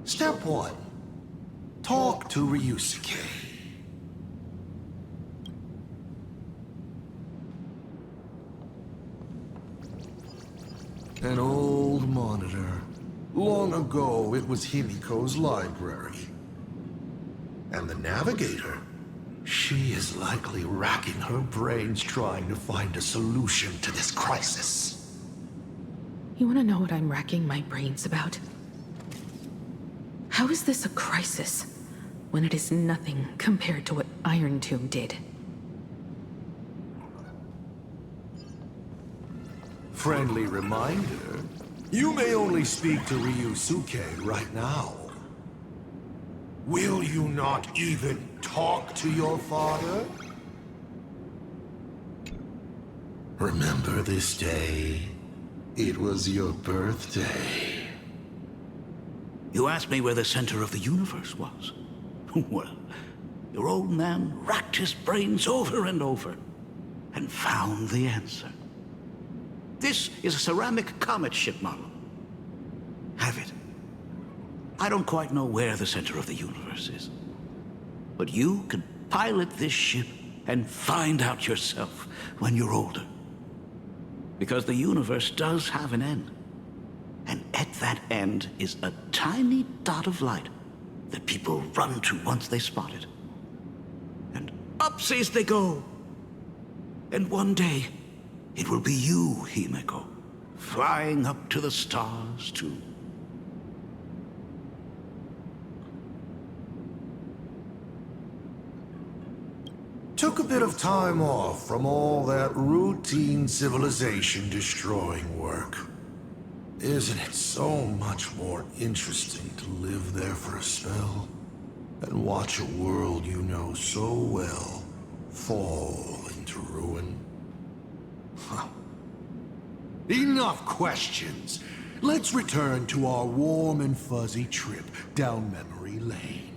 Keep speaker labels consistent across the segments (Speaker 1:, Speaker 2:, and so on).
Speaker 1: Step 1. Talk to Ryusuke. An old monitor. Long ago, it was Himiko's library. And the navigator? She is likely racking her brains trying to find a solution to this crisis.
Speaker 2: You want to know what I'm racking my brains about? How is this a crisis when it is nothing compared to what Iron Tomb did?
Speaker 1: Friendly reminder, you may only speak to Ryusuke right now. Will you not even talk to your father? Remember this day? It was your birthday.
Speaker 3: You asked me where the center of the universe was. Well, your old man racked his brains over and over and found the answer. This is a ceramic comet ship model. Have it. I don't quite know where the center of the universe is, but you can pilot this ship and find out yourself when you're older. Because the universe does have an end. And at that end is a tiny dot of light that people run to once they spot it. And upsies they go. And one day, it will be you, Himiko, flying up to the stars too.
Speaker 1: Took a bit of time off from all that routine civilization-destroying work. Isn't it so much more interesting to live there for a spell and watch a world you know so well fall into ruin? Huh. Enough questions. Let's return to our warm and fuzzy trip down memory lane.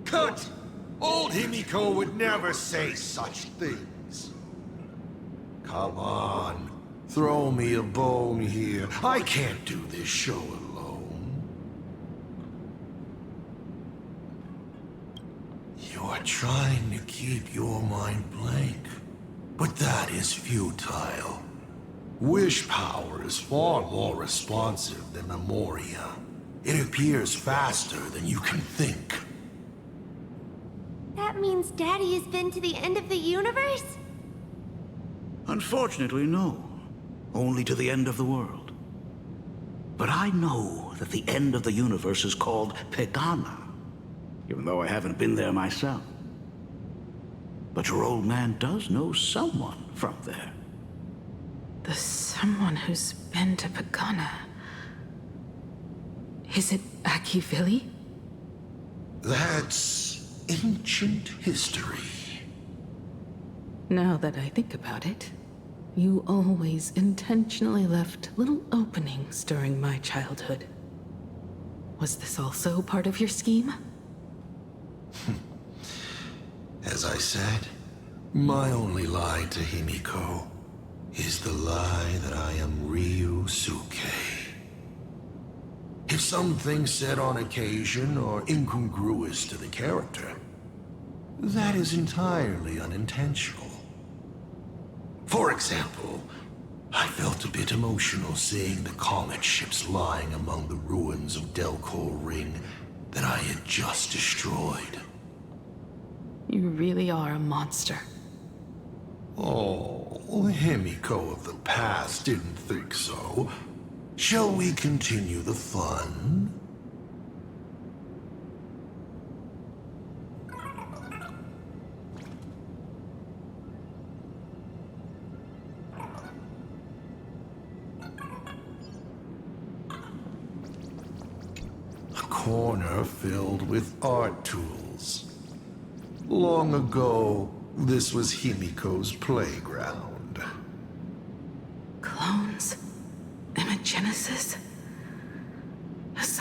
Speaker 1: Cut! Old Himiko would never say such things. Come on, throw me a bone here. I can't do this show alone. You're trying to keep your mind blank, but that is futile. Wish power is far more responsive than Memoria. It appears faster than you can think.
Speaker 4: That means Daddy has been to the end of the universe?
Speaker 3: Unfortunately, no. Only to the end of the world. But I know that the end of the universe is called Pegana, even though I haven't been there myself. But your old man does know someone from there.
Speaker 2: The someone who's been to Pegana. Is it Akivili?
Speaker 1: That's ancient history.
Speaker 2: Now that I think about it, you always intentionally left little openings during my childhood. Was this also part of your scheme?
Speaker 1: As I said, my only lie to Himiko is the lie that I am Ryusuke. If something said on occasion are incongruous to the character, that is entirely unintentional. For example, I felt a bit emotional seeing the comet ships lying among the ruins of Delcor Ring that I had just destroyed.
Speaker 2: You really are a monster.
Speaker 1: Oh, Himiko of the past didn't think so. Shall we continue the fun? A corner filled with art tools. Long ago, this was Himiko's playground.
Speaker 2: Clones? Imagenesis?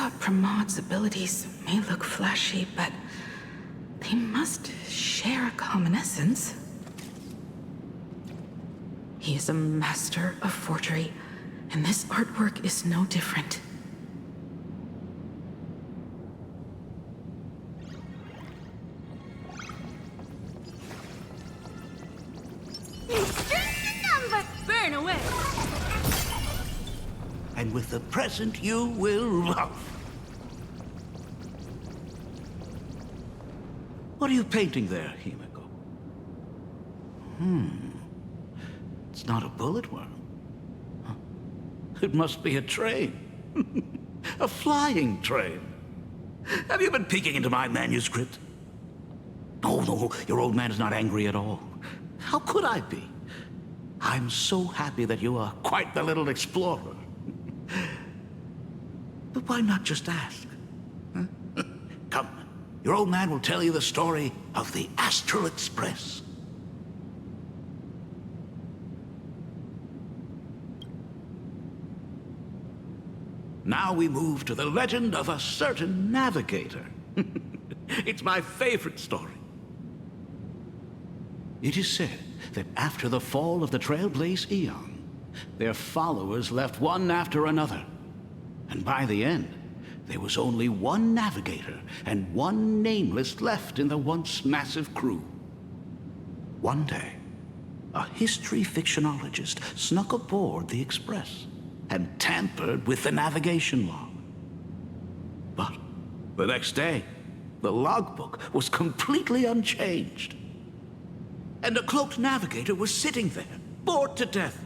Speaker 2: Asat Pramod's abilities may look flashy, but they must share a common essence. He is a master of forgery, and this artwork is no different.
Speaker 5: Burn away!
Speaker 3: And with the present you will love. What are you painting there, Himiko? It's not a bullet worm. Huh. It must be a train. A flying train. Have you been peeking into my manuscript? Oh, no, your old man is not angry at all. How could I be? I'm so happy that you are quite the little explorer. But why not just ask? Huh? Come, your old man will tell you the story of the Astral Express. Now we move to the legend of a certain navigator. It's my favorite story. It is said that after the fall of the Trailblaze Eon, their followers left one after another. And by the end, there was only one navigator and one nameless left in the once massive crew. One day, a history fictionologist snuck aboard the Express and tampered with the navigation log. But the next day, the logbook was completely unchanged. And a cloaked navigator was sitting there, bored to death,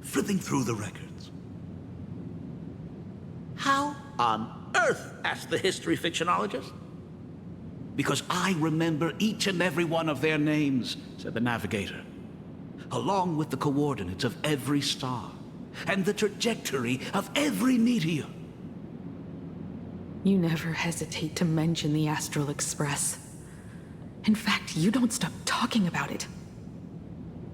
Speaker 3: flipping through the records. How on earth? Asked the history fictionologist. Because I remember each and every one of their names, said the navigator, along with the coordinates of every star and the trajectory of every meteor.
Speaker 2: You never hesitate to mention the Astral Express. In fact, you don't stop talking about it.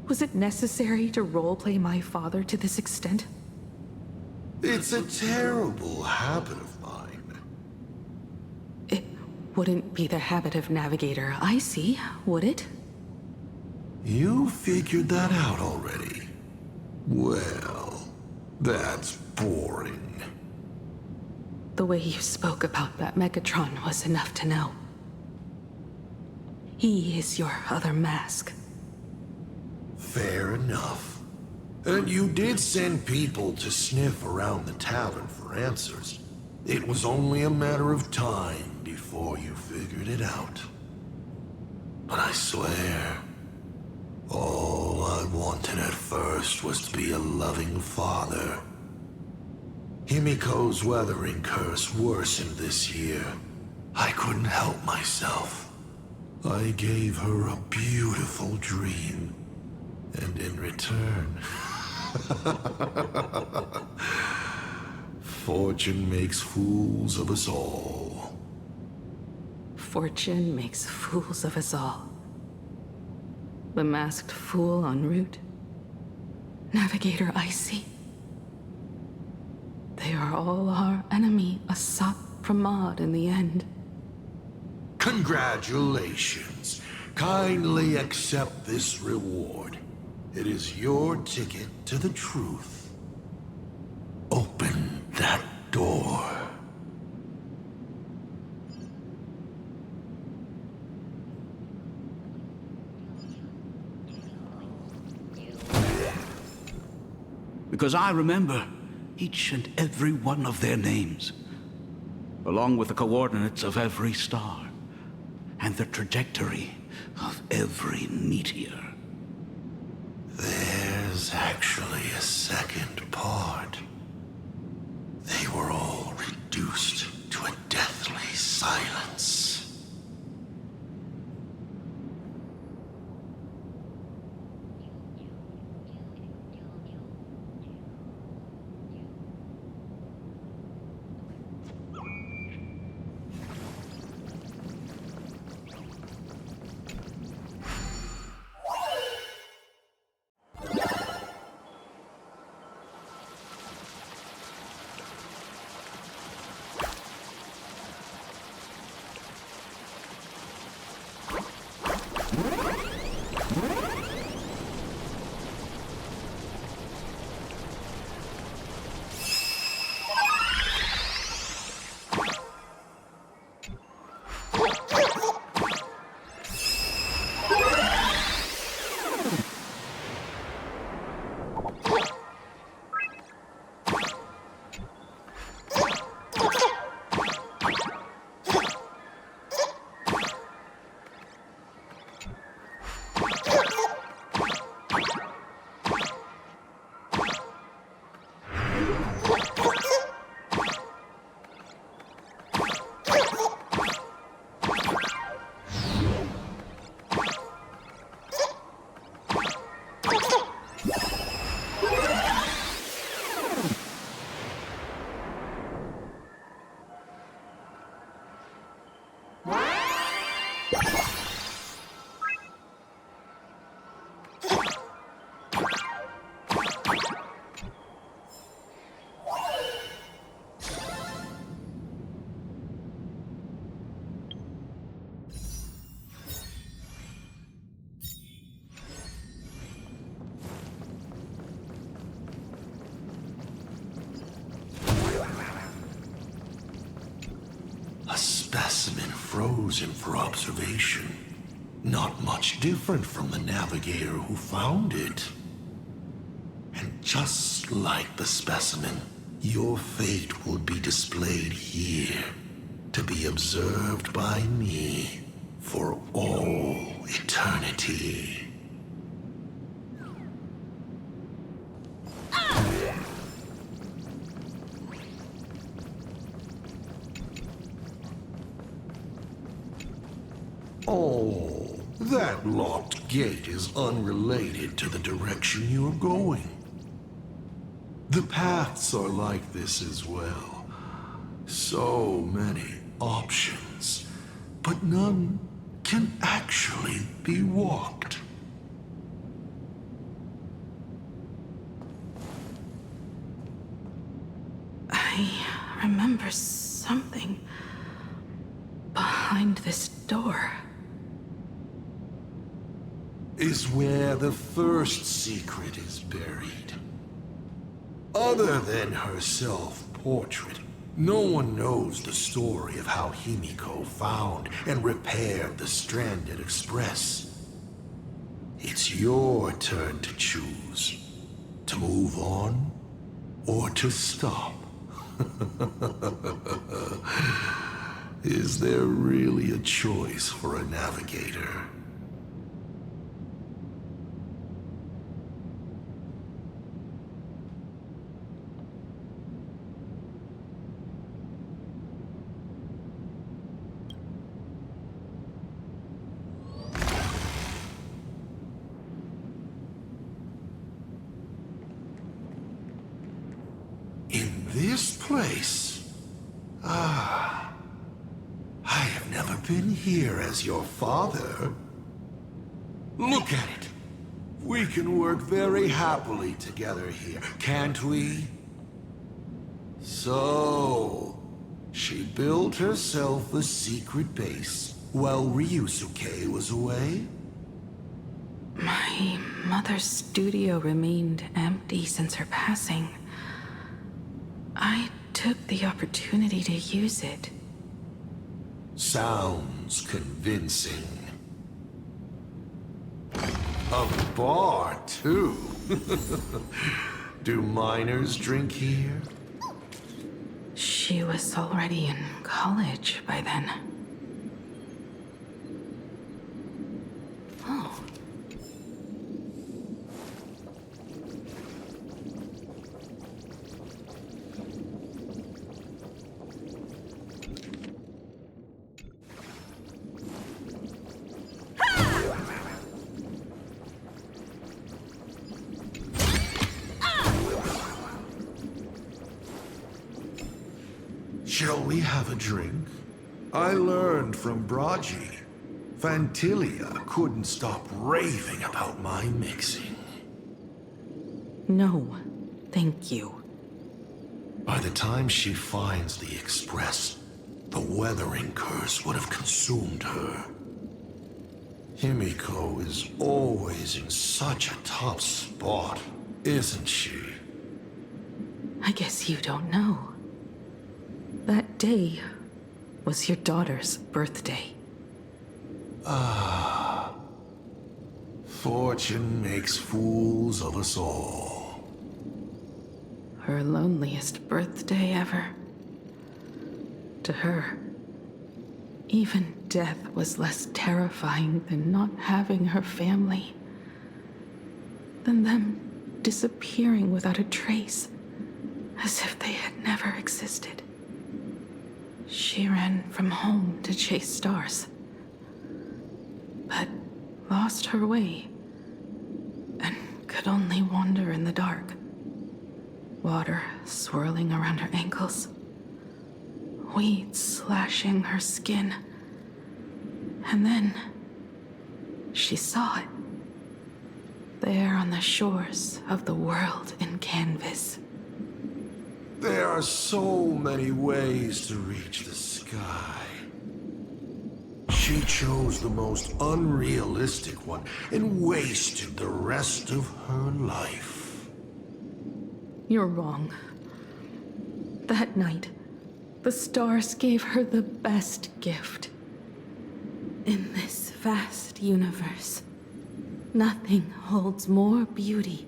Speaker 2: Was it necessary to roleplay my father to this extent?
Speaker 1: It's a terrible habit of mine.
Speaker 2: It wouldn't be the habit of Navigator I see, would it?
Speaker 1: You figured that out already. Well, that's boring.
Speaker 2: The way you spoke about that Megatron was enough to know. He is your other mask.
Speaker 1: Fair enough. And you did send people to sniff around the tavern for answers. It was only a matter of time before you figured it out. But I swear, all I wanted at first was to be a loving father. Himiko's weathering curse worsened this year. I couldn't help myself. I gave her a beautiful dream. And in return, fortune makes fools of us all.
Speaker 2: Fortune makes fools of us all. The masked fool en route. Navigator Icy. They are all our enemy, Asat Pramod in the end.
Speaker 1: Congratulations. Kindly accept this reward. It is your ticket to the truth. Open that door.
Speaker 3: Because I remember each and every one of their names, along with the coordinates of every star, and the trajectory of every meteor.
Speaker 1: There's actually a second part. They were all reduced to a deathly silence. A specimen frozen for observation. Not much different from the navigator who found it. And just like the specimen, your fate will be displayed here, to be observed by me for all eternity. Oh, that locked gate is unrelated to the direction you're going. The paths are like this as well. So many options, but none can actually be walked.
Speaker 2: I remember something behind this door.
Speaker 1: Is where the first secret is buried. Other than her self-portrait, no one knows the story of how Himiko found and repaired the stranded Express. It's your turn to choose. To move on, or to stop. Is there really a choice for a navigator? In this place? Ah. I have never been here as your father. Look at it. We can work very happily together here, can't we? So, she built herself a secret base while Ryusuke was away?
Speaker 2: My mother's studio remained empty since her passing. I took the opportunity to use it.
Speaker 1: Sounds convincing. A bar, too. Do minors drink here?
Speaker 2: She was already in college by then. Oh.
Speaker 1: Shall we have a drink? I learned from Braji. Fantilia couldn't stop raving about my mixing.
Speaker 2: No, thank you.
Speaker 1: By the time she finds the Express, the weathering curse would have consumed her. Himiko is always in such a tough spot, isn't she?
Speaker 2: I guess you don't know. That day was your daughter's birthday.
Speaker 1: Fortune makes fools of us all.
Speaker 2: Her loneliest birthday ever. To her, even death was less terrifying than not having her family. Than them disappearing without a trace, as if they had never existed. She ran from home to chase stars, but lost her way and could only wander in the dark. Water swirling around her ankles, weeds slashing her skin, and then she saw it, there on the shores of the world in canvas.
Speaker 1: There are so many ways to reach the sky. She chose the most unrealistic one and wasted the rest of her life.
Speaker 2: You're wrong. That night, The stars gave her the best gift. In this vast universe, nothing holds more beauty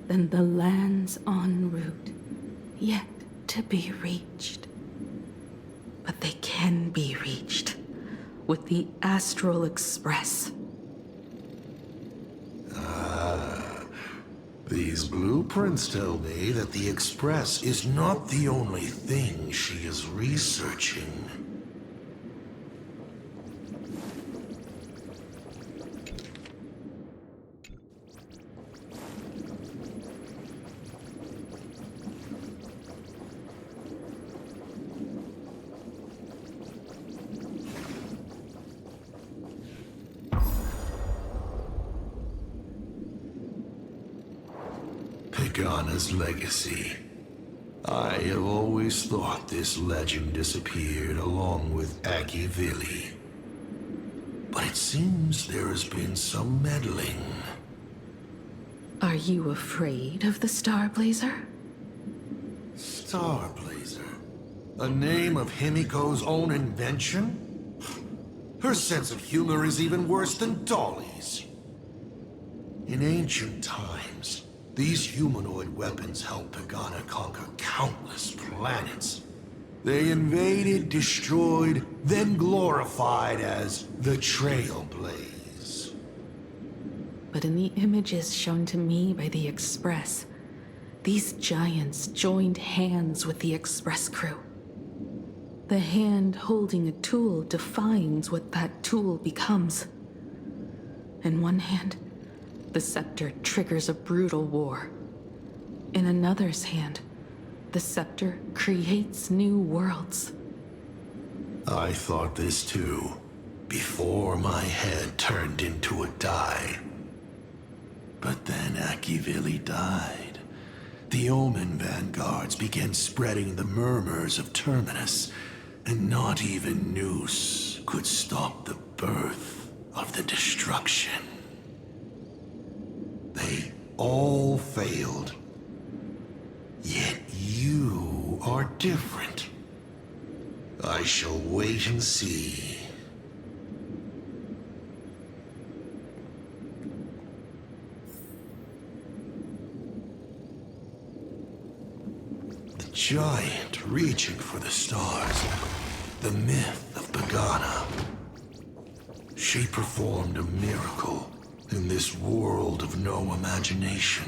Speaker 2: than the lands en route, yet to be reached. But they can be reached with the Astral Express.
Speaker 1: These blueprints tell me that the Express is not the only thing she is researching. Pegana's legacy. I have always thought this legend disappeared along with Akivili. But it seems there has been some meddling.
Speaker 2: Are you afraid of the Starblazer?
Speaker 1: Starblazer? A name of Himiko's own invention? Her sense of humor is even worse than Dolly's. In ancient times, these humanoid weapons helped Pegana conquer countless planets. They invaded, destroyed, then glorified as the Trailblaze.
Speaker 2: But in the images shown to me by the Express, these giants joined hands with the Express crew. The hand holding a tool defines what that tool becomes. In one hand, the scepter triggers a brutal war. In another's hand, the scepter creates new worlds.
Speaker 1: I thought this too, before my head turned into a die. But then Akivili died. The Omen vanguards began spreading the murmurs of Terminus, and not even Noose could stop the birth of the destruction. They all failed. Yet you are different. I shall wait and see. The giant reaching for the stars. The myth of Pegana. She performed a miracle in this world of no imagination.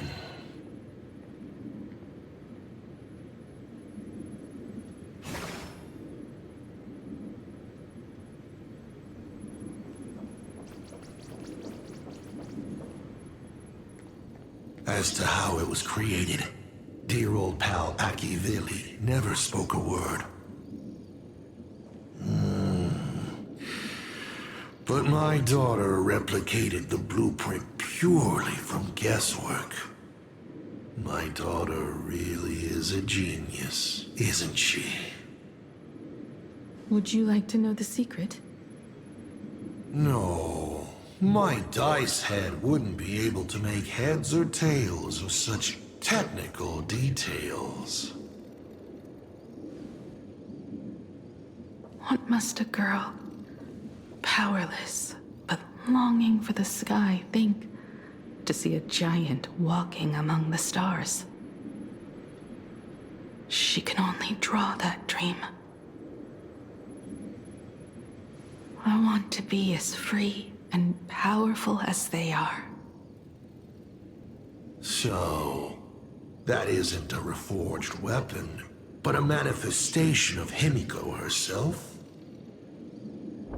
Speaker 1: As to how it was created, dear old pal Akivili never spoke a word. But my daughter replicated the blueprint purely from guesswork. My daughter really is a genius, isn't she?
Speaker 2: Would you like to know the secret?
Speaker 1: No, my dice head wouldn't be able to make heads or tails of such technical details.
Speaker 2: What must a girl, powerless but longing for the sky, think to see a giant walking among the stars? She can only draw that dream. I want to be as free and powerful as they are.
Speaker 1: So, that isn't a reforged weapon, but a manifestation of Himiko herself?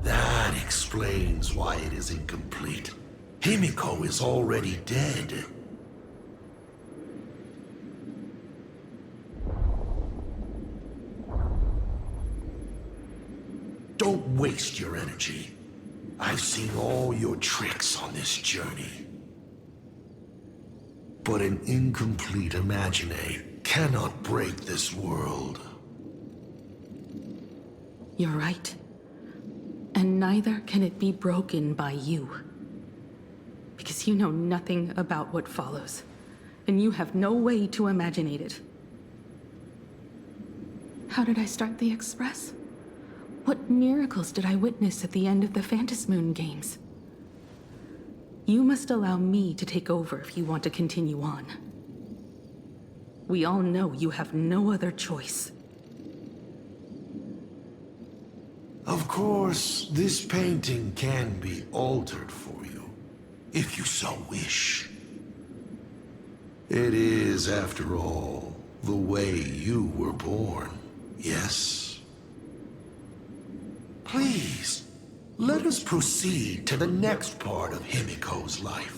Speaker 1: That explains why it is incomplete. Himiko is already dead. Don't waste your energy. I've seen all your tricks on this journey. But an incomplete Imaginate cannot break this world.
Speaker 2: You're right. And neither can it be broken by you. Because you know nothing about what follows, and you have no way to imaginate it. How did I start the Express? What miracles did I witness at the end of the Phantasmoon Games? You must allow me to take over if you want to continue on. We all know you have no other choice.
Speaker 1: Of course, this painting can be altered for you, if you so wish. It is, after all, the way you were born, yes? Please, let us proceed to the next part of Himiko's life.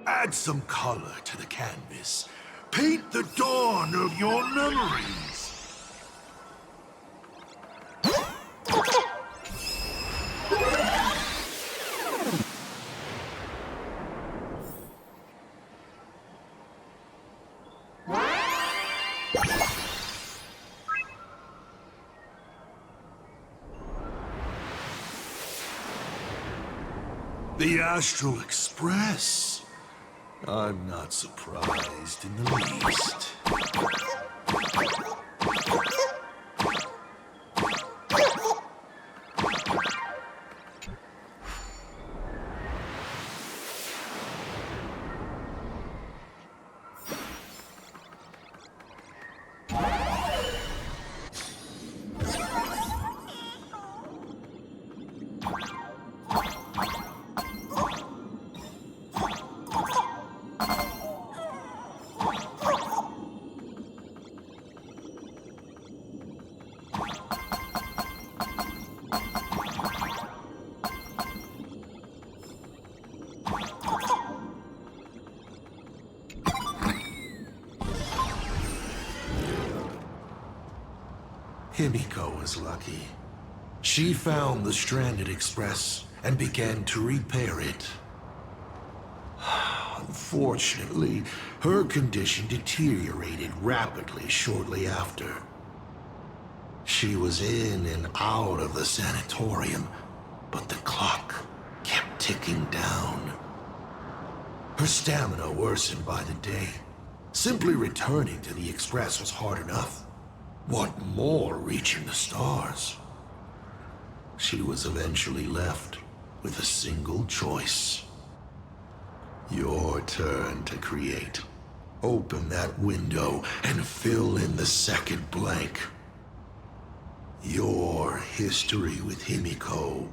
Speaker 1: Add some color to the canvas. Paint the dawn of your memories. The Astral Express. I'm not surprised in the least. Himiko was lucky. She found the stranded express and began to repair it. Unfortunately, her condition deteriorated rapidly shortly after. She was in and out of the sanatorium, but the clock kept ticking down. Her stamina worsened by the day. Simply returning to the express was hard enough. What more reaching the stars? She was eventually left with a single choice. Your turn to create. Open that window and fill in the second blank. Your history with Himiko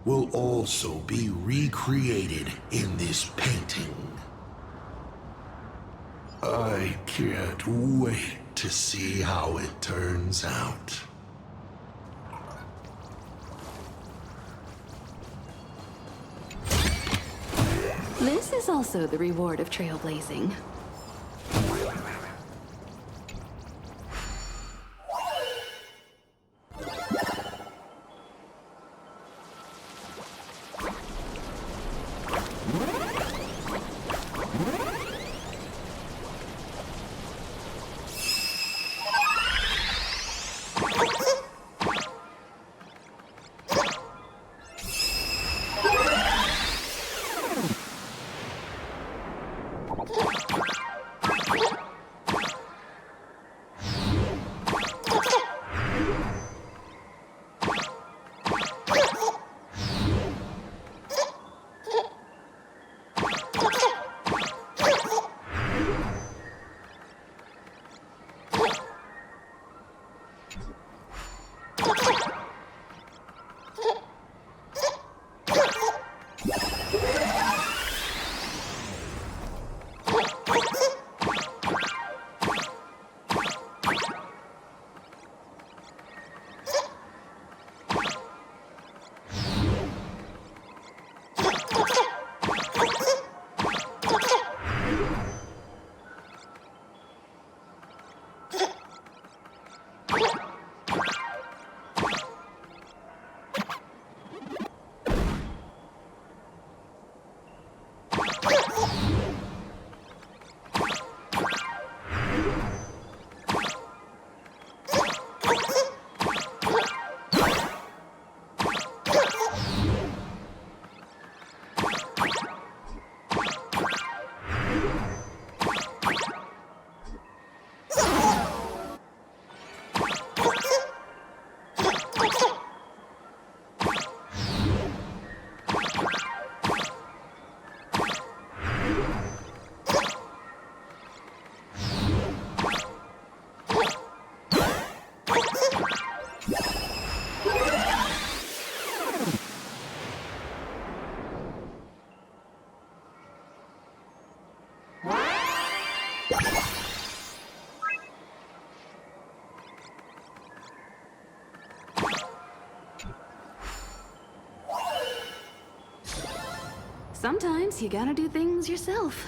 Speaker 1: will also be recreated in this painting. I can't wait to see how it turns out.
Speaker 2: This is also the reward of trailblazing. Sometimes you gotta do things yourself.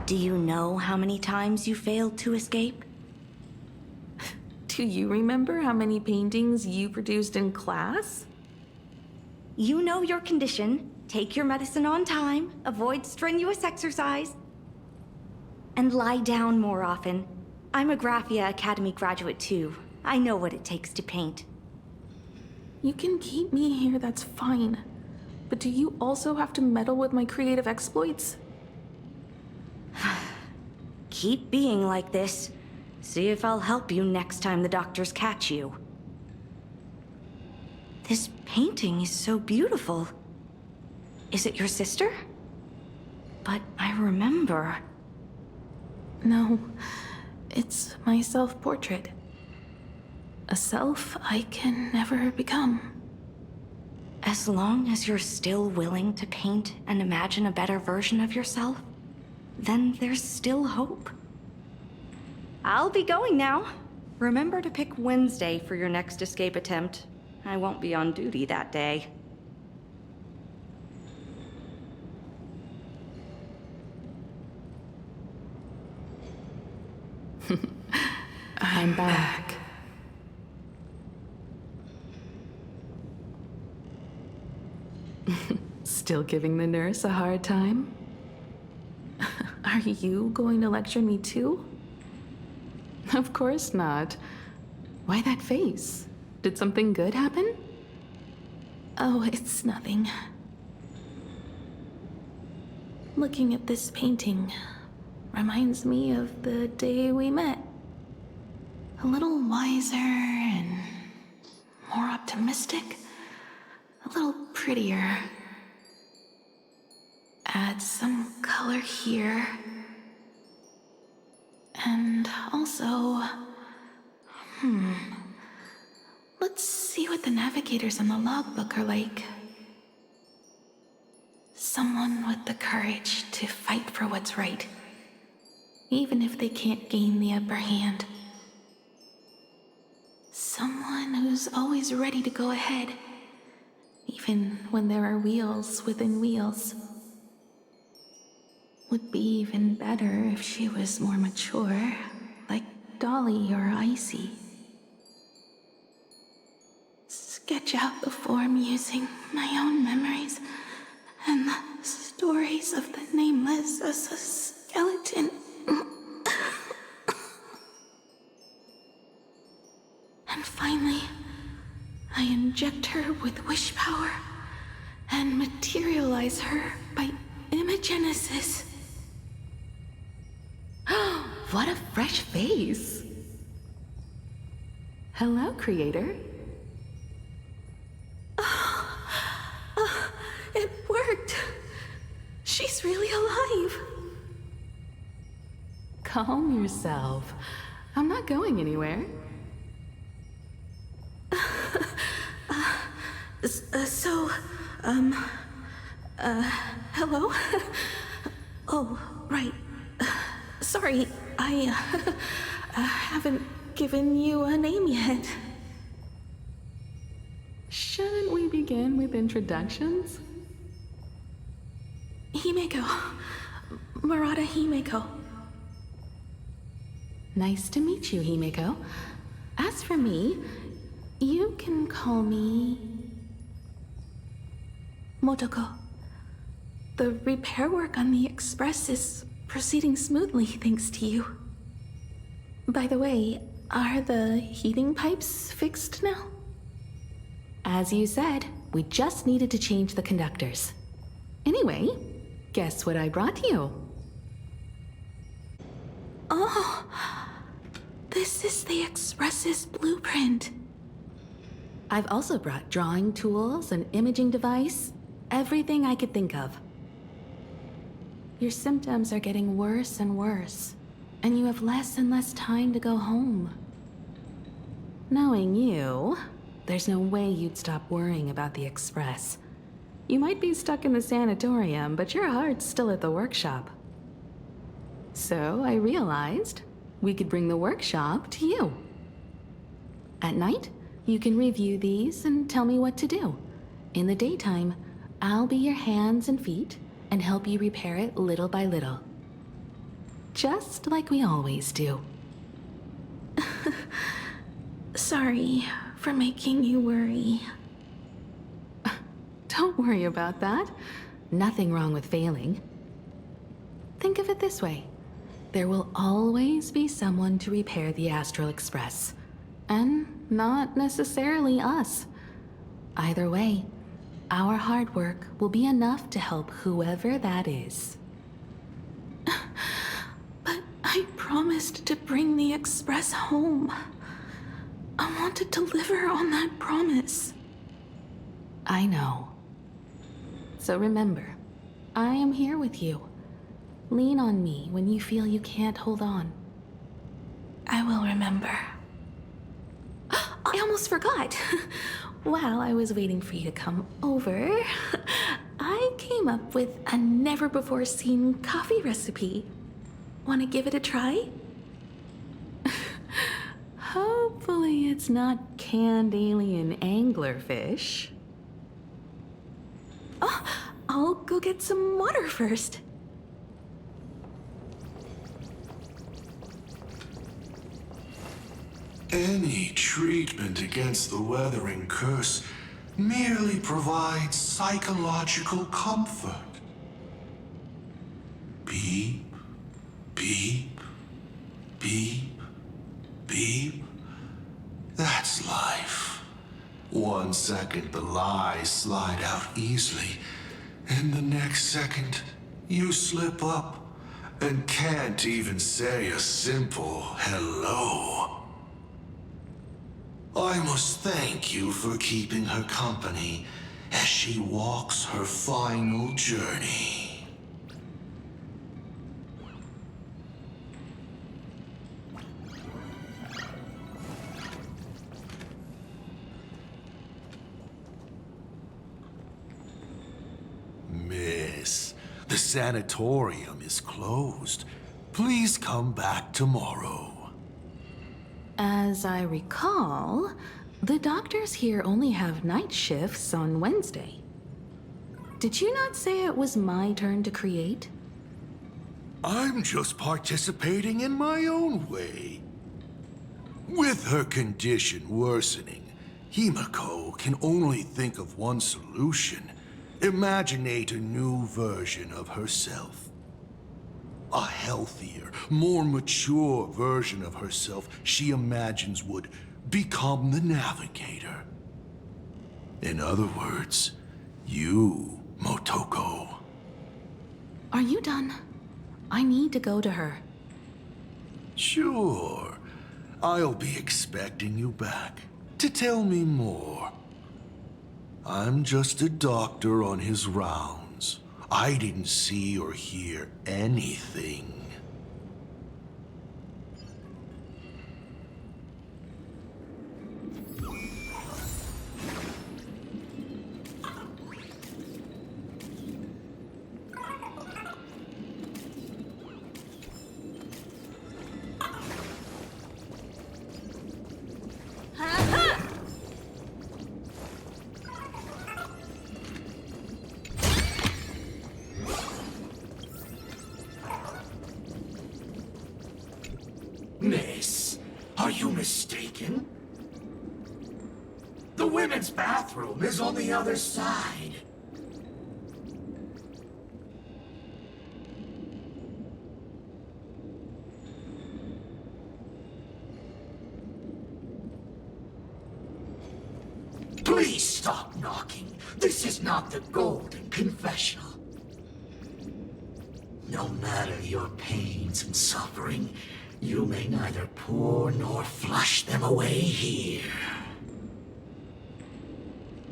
Speaker 6: Do you know how many times you failed to escape?
Speaker 2: Do you remember how many paintings you produced in class?
Speaker 6: You know your condition. Take your medicine on time, avoid strenuous exercise, and lie down more often. I'm a Graphia Academy graduate too. I know what it takes to paint.
Speaker 2: You can keep me here, that's fine. But do you also have to meddle with my creative exploits?
Speaker 6: Keep being like this. See if I'll help you next time the doctors catch you. This painting is so beautiful. Is it your sister? But I remember.
Speaker 2: No, it's my self-portrait. A self I can never become.
Speaker 6: As long as you're still willing to paint and imagine a better version of yourself, then there's still hope. I'll be going now. Remember to pick Wednesday for your next escape attempt. I won't be on duty that day.
Speaker 2: I'm back. Still giving the nurse a hard time? Are you going to lecture me too? Of course not. Why that face? Did something good happen? Oh, it's nothing. Looking at this painting reminds me of the day we met. A little wiser and more optimistic. A little prettier. Add some color here. And also... Let's see what the navigators on the logbook are like. Someone with the courage to fight for what's right, even if they can't gain the upper hand. Someone who's always ready to go ahead, even when there are wheels within wheels. Would be even better if she was more mature, like Dolly or Icy. Sketch out the form using my own memories and the stories of the nameless as a skeleton. And finally, I inject her with wish power and materialize her by imagenesis. What a fresh face! Hello, creator. It worked! She's really alive! Calm yourself. I'm not going anywhere. Hello? Oh, right. Sorry, I haven't given you a name yet. Shouldn't we begin with introductions? Himeko. Murata Himeko. Nice to meet you, Himiko. As for me, you can call me Motoko. The repair work on the Express is proceeding smoothly thanks to you. By the way, are the heating pipes fixed now? As you said, we just needed to change the conductors. Anyway, guess what I brought you? Oh, this is the Express's blueprint. I've also brought drawing tools, an imaging device, everything I could think of. Your symptoms are getting worse and worse, and you have less and less time to go home. Knowing you, there's no way you'd stop worrying about the Express. You might be stuck in the sanatorium, but your heart's still at the workshop. So I realized we could bring the workshop to you. At night, you can review these and tell me what to do. In the daytime, I'll be your hands and feet and help you repair it little by little. Just like we always do. Sorry for making you worry. Don't worry about that. Nothing wrong with failing. Think of it this way. There will always be someone to repair the Astral Express. And not necessarily us. Either way, our hard work will be enough to help whoever that is. But I promised to bring the Express home. I want to deliver on that promise. I know. So remember, I am here with you. Lean on me when you feel you can't hold on. I will remember. I almost forgot. While I was waiting for you to come over, I came up with a never-before-seen coffee recipe. Want to give it a try? Hopefully it's not canned alien anglerfish. Oh, I'll go get some water first.
Speaker 1: Any treatment against the weathering curse merely provides psychological comfort. Beep, beep, beep, beep. That's life. 1 second the lies slide out easily, and the next second you slip up and can't even say a simple hello. I must thank you for keeping her company as she walks her final journey. Miss, the sanatorium is closed. Please come back tomorrow.
Speaker 2: As I recall, the doctors here only have night shifts on Wednesday. Did you not say it was my turn to create?
Speaker 1: I'm just participating in my own way. With her condition worsening, Himiko can only think of one solution. Imaginate a new version of herself. A healthier, more mature version of herself she imagines would become the Navigator. In other words, you, Motoko.
Speaker 2: Are you done? I need to go to her.
Speaker 1: Sure. I'll be expecting you back to tell me more. I'm just a doctor on his rounds. I didn't see or hear anything.
Speaker 7: Miss, are you mistaken? The women's bathroom is on the other side. Please stop knocking. This is not the Golden Confessional. No matter your pains and suffering, you may neither pour nor flush them away here.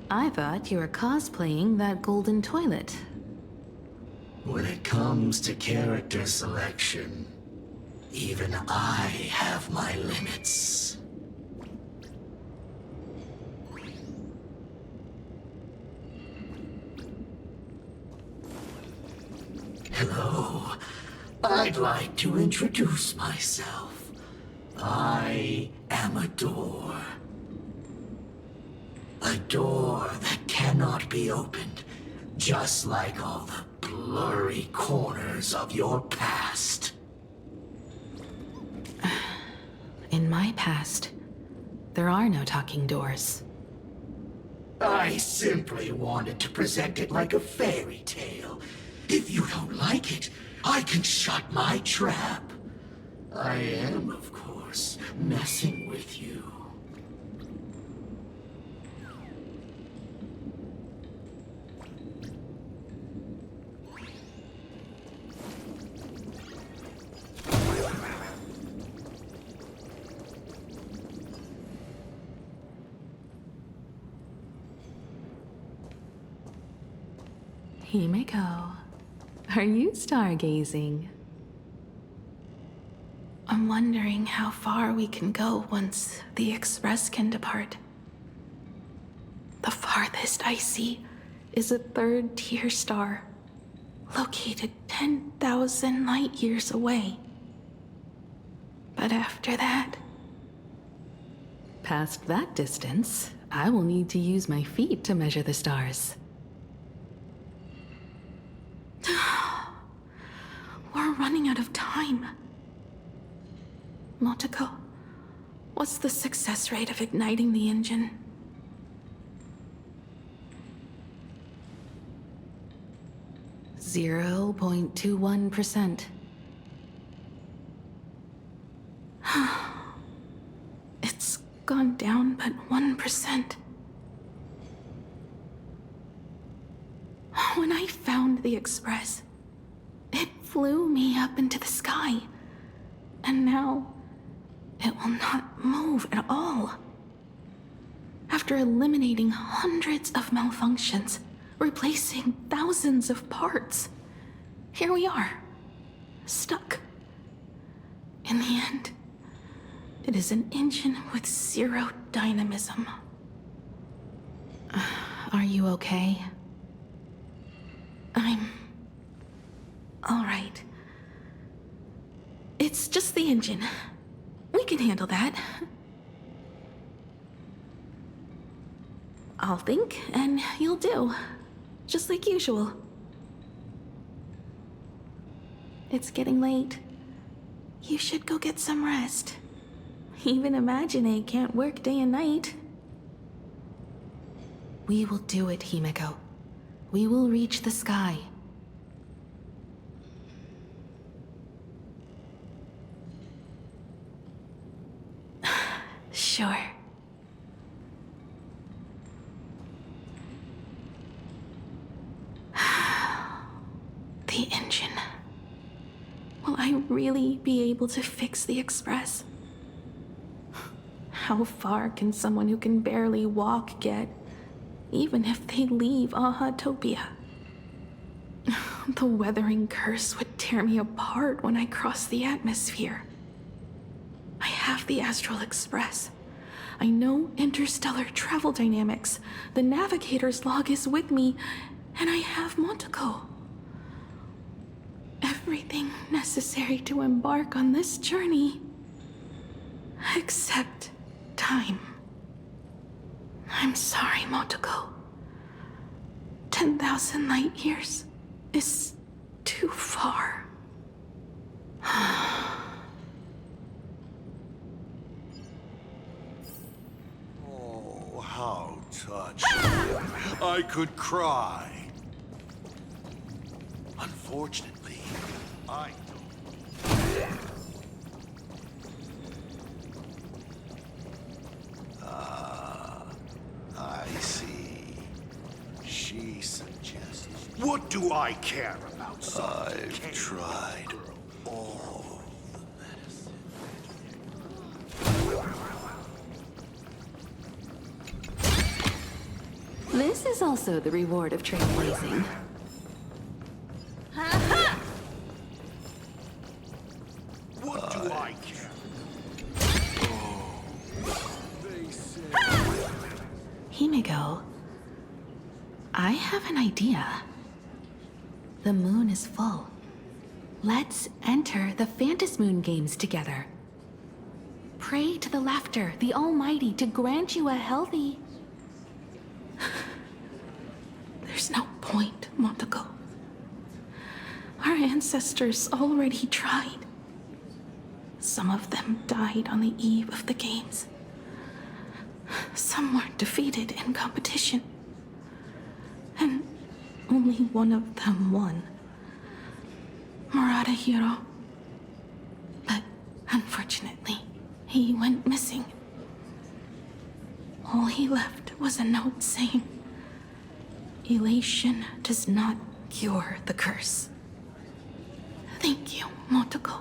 Speaker 2: I thought you were cosplaying that golden toilet.
Speaker 7: When it comes to character selection, even I have my limits. Hello. I'd like to introduce myself. I am a door. A door that cannot be opened, just like all the blurry corners of your past.
Speaker 2: In my past, there are no talking doors.
Speaker 7: I simply wanted to present it like a fairy tale. If you don't like it, I can shut my trap. I am, of course, messing with you.
Speaker 2: Himeko, are you stargazing? I'm wondering how far we can go once the Express can depart. The farthest I see is a third-tier star, located 10,000 light years away. But after that... Past that distance, I will need to use my feet to measure the stars. We're running out of time. Motoko, what's the success rate of igniting the engine? .21%. It's gone down but 1%. When I found the Express, it flew me up into the sky. And now, it will not move at all. After eliminating hundreds of malfunctions, replacing thousands of parts, here we are, stuck. In the end, it is an engine with zero dynamism. Are you okay? I'm... all right. It's just the engine. We can handle that. I'll think, and you'll do. Just like usual. It's getting late. You should go get some rest. Even Imagine can't work day and night. We will do it, Himeko. We will reach the sky. Sure. The engine. Will I really be able to fix the Express? How far can someone who can barely walk get, even if they leave Ahatopia? The weathering curse would tear me apart when I cross the atmosphere. I have the Astral Express. I know interstellar travel dynamics. The navigator's log is with me, and I have Motoko. Everything necessary to embark on this journey. Except time. I'm sorry, Motoko. 10,000 light years is too far.
Speaker 1: touch. I could cry. Unfortunately, I don't. I see. She suggests. What do I care about? I've tried all the medicine.
Speaker 2: This is also the reward of trailblazing.
Speaker 1: What do I care?
Speaker 2: Himiko, I have an idea. The moon is full. Let's enter the Phantasmoon Games together. Pray to the Laughter, the Almighty, to grant you a healthy... There's no point, Montego. Our ancestors already tried. Some of them died on the eve of the games. Some were defeated in competition. And only one of them won. Murata Hiro. But unfortunately, he went missing. All he left was a note saying, "Elation does not cure the curse." Thank you, Motoko.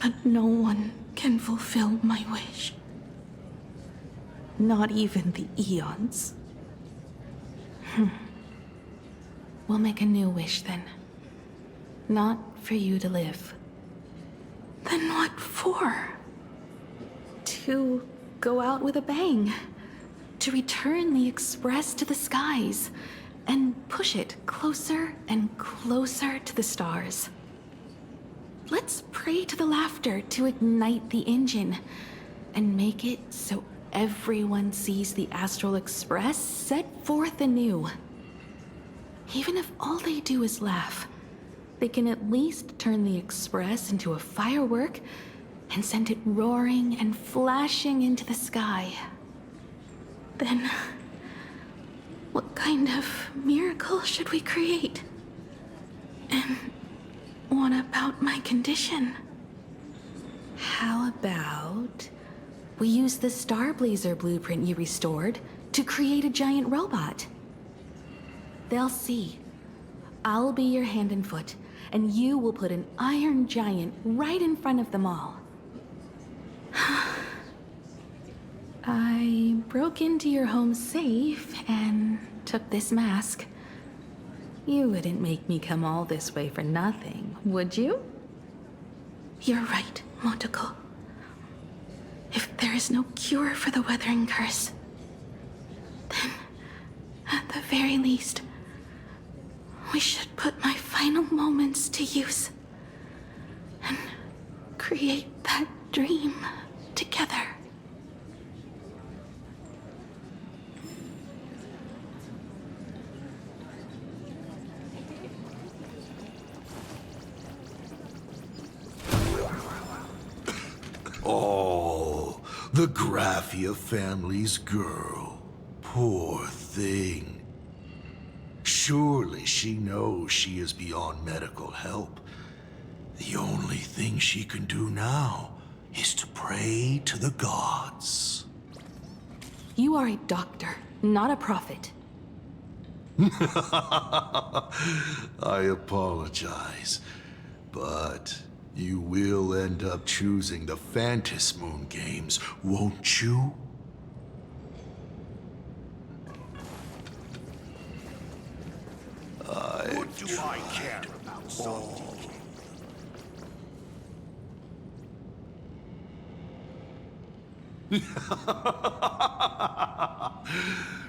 Speaker 2: But no one can fulfill my wish. Not even the Eons. We'll make a new wish then. Not for you to live. Then what for? To go out with a bang. To return the Express to the skies. And push it closer and closer to the stars. Let's pray to the Laughter to ignite the engine. And make it so everyone sees the Astral Express set forth anew. Even if all they do is laugh, they can at least turn the Express into a firework and send it roaring and flashing into the sky. Then, what kind of miracle should we create? And what about my condition? How about we use the Starblazer blueprint you restored to create a giant robot? They'll see. I'll be your hand and foot, and you will put an iron giant right in front of them all. I broke into your home safe and took this mask. You wouldn't make me come all this way for nothing, would you? You're right, Motoko. If there is no cure for the Weathering Curse, then, at the very least, we should put my final moments to use and create that dream together.
Speaker 1: Oh, the Graphia family's girl. Poor thing. Surely she knows she is beyond medical help. The only thing she can do now is to pray to the gods.
Speaker 2: You are a doctor, not a prophet.
Speaker 1: I apologize, but you will end up choosing the Phantasmoon Games, won't you? What do I care about Salty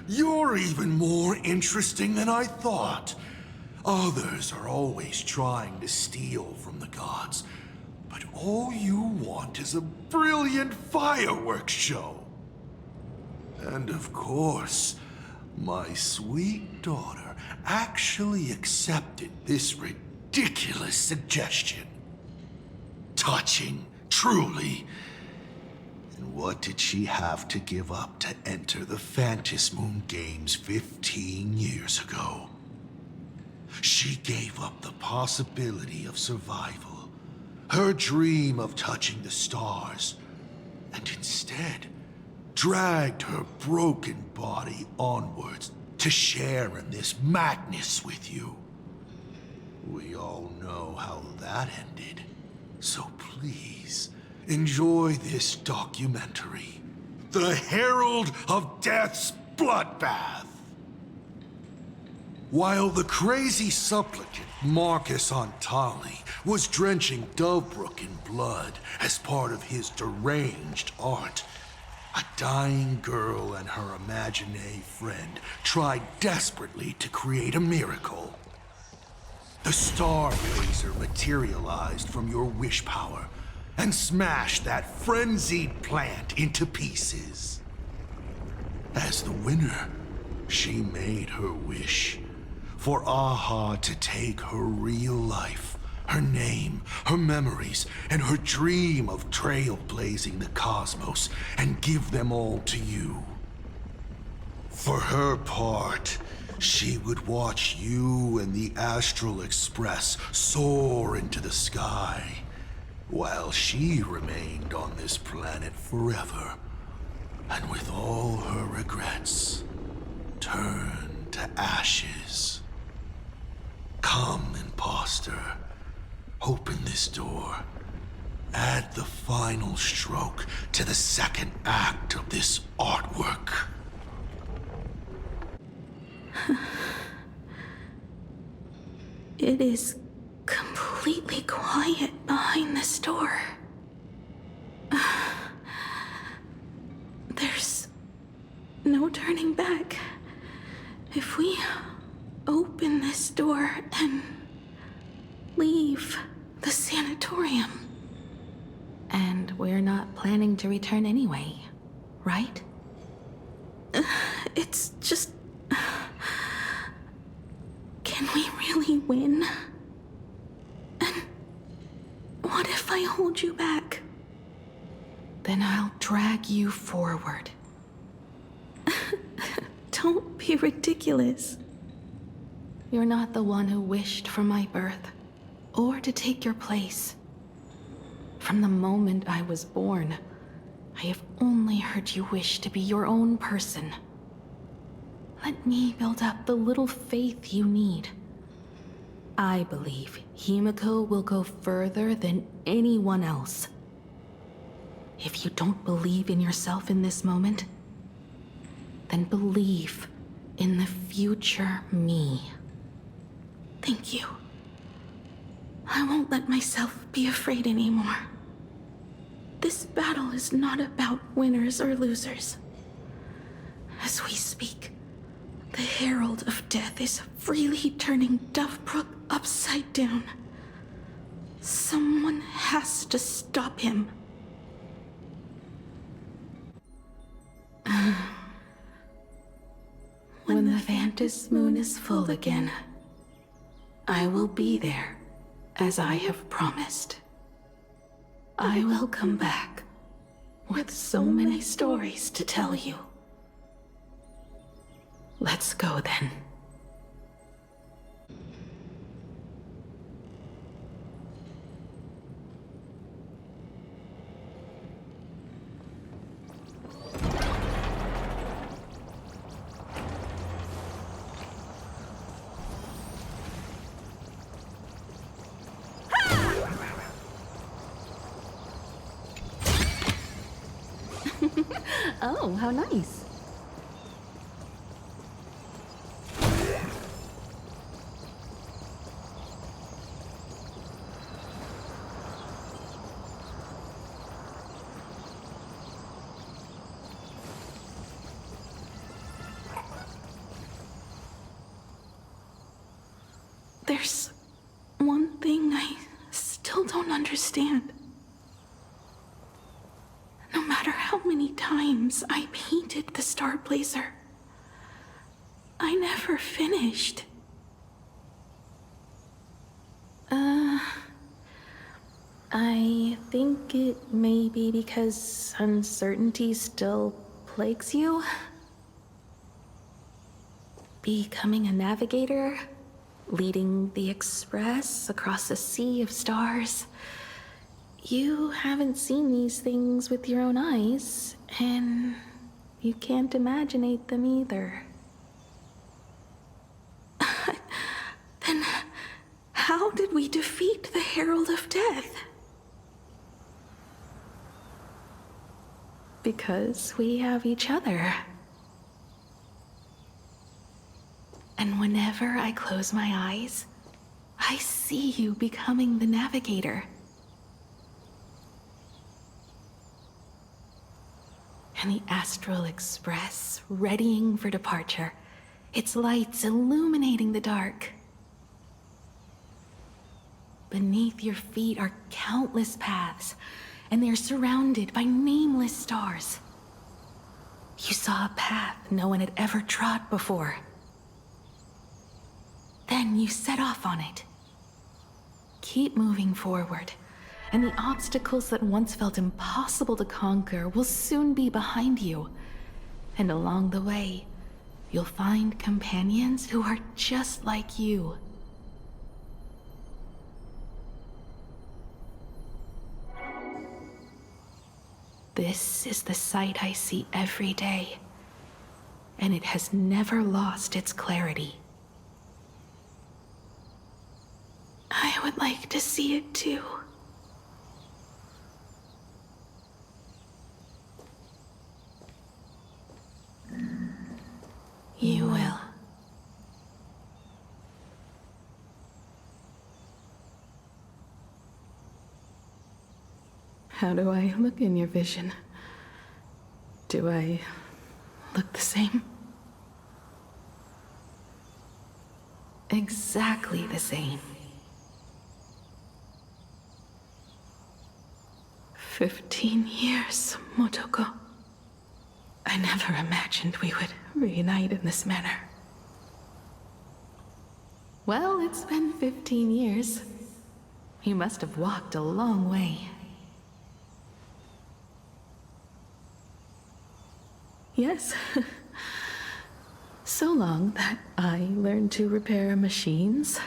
Speaker 1: You're even more interesting than I thought. Others are always trying to steal from the gods, but all you want is a brilliant fireworks show. And of course, my sweet daughter actually accepted this ridiculous suggestion. Touching, truly. And what did she have to give up to enter the Phantasmoon Games 15 years ago? She gave up the possibility of survival, her dream of touching the stars, and instead dragged her broken body onwards to share in this madness with you. We all know how that ended, so please enjoy this documentary, The Herald of Death's Bloodbath. While the crazy supplicant Marcus Antali was drenching Dovebrook in blood as part of his deranged art, a dying girl and her imaginary friend tried desperately to create a miracle. The Star Blazer materialized from your wish power and smashed that frenzied plant into pieces. As the winner, she made her wish for Aha to take her real life, her name, her memories, and her dream of trailblazing the cosmos and give them all to you. For her part, she would watch you and the Astral Express soar into the sky, while she remained on this planet forever, and with all her regrets, turned to ashes. Come, imposter. Open this door. Add the final stroke to the second act of this artwork.
Speaker 2: It is completely quiet behind this door. There's no turning back. If we open this door and leave the sanatorium. And we're not planning to return anyway, right? It's just... Can we really win? And what if I hold you back? Then I'll drag you forward. Don't be ridiculous. You're not the one who wished for my birth, or to take your place. From the moment I was born, I have only heard you wish to be your own person. Let me build up the little faith you need. I believe Himiko will go further than anyone else. If you don't believe in yourself in this moment, then believe in the future me. Thank you. I won't let myself be afraid anymore. This battle is not about winners or losers. As we speak, the Herald of Death is freely turning Dovebrook upside down. Someone has to stop him. When the Phantasmoon is full again, I will be there, as I have promised. I will come back with so many stories to tell you. Let's go then.
Speaker 5: Oh, how nice.
Speaker 2: There's one thing I still don't understand. No matter how many times I painted the Star Blazer, I never finished. I think it may be because uncertainty still plagues you. Becoming a navigator, leading the Express across a sea of stars. You haven't seen these things with your own eyes, and you can't imaginate them either. Then how did we defeat the Herald of Death? Because we have each other. And whenever I close my eyes, I see you becoming the navigator. And the Astral Express, readying for departure, its lights illuminating the dark. Beneath your feet are countless paths, and they're surrounded by nameless stars. You saw a path no one had ever trod before. Then you set off on it. Keep moving forward, and the obstacles that once felt impossible to conquer will soon be behind you. And along the way, you'll find companions who are just like you. This is the sight I see every day, and it has never lost its clarity. I would like to see it too. You will. How do I look in your vision? Do I look the same? Exactly the same. 15 years, Motoko. I never imagined we would reunite in this manner. Well, it's been 15 years. You must have walked a long way. Yes. So long that I learned to repair machines,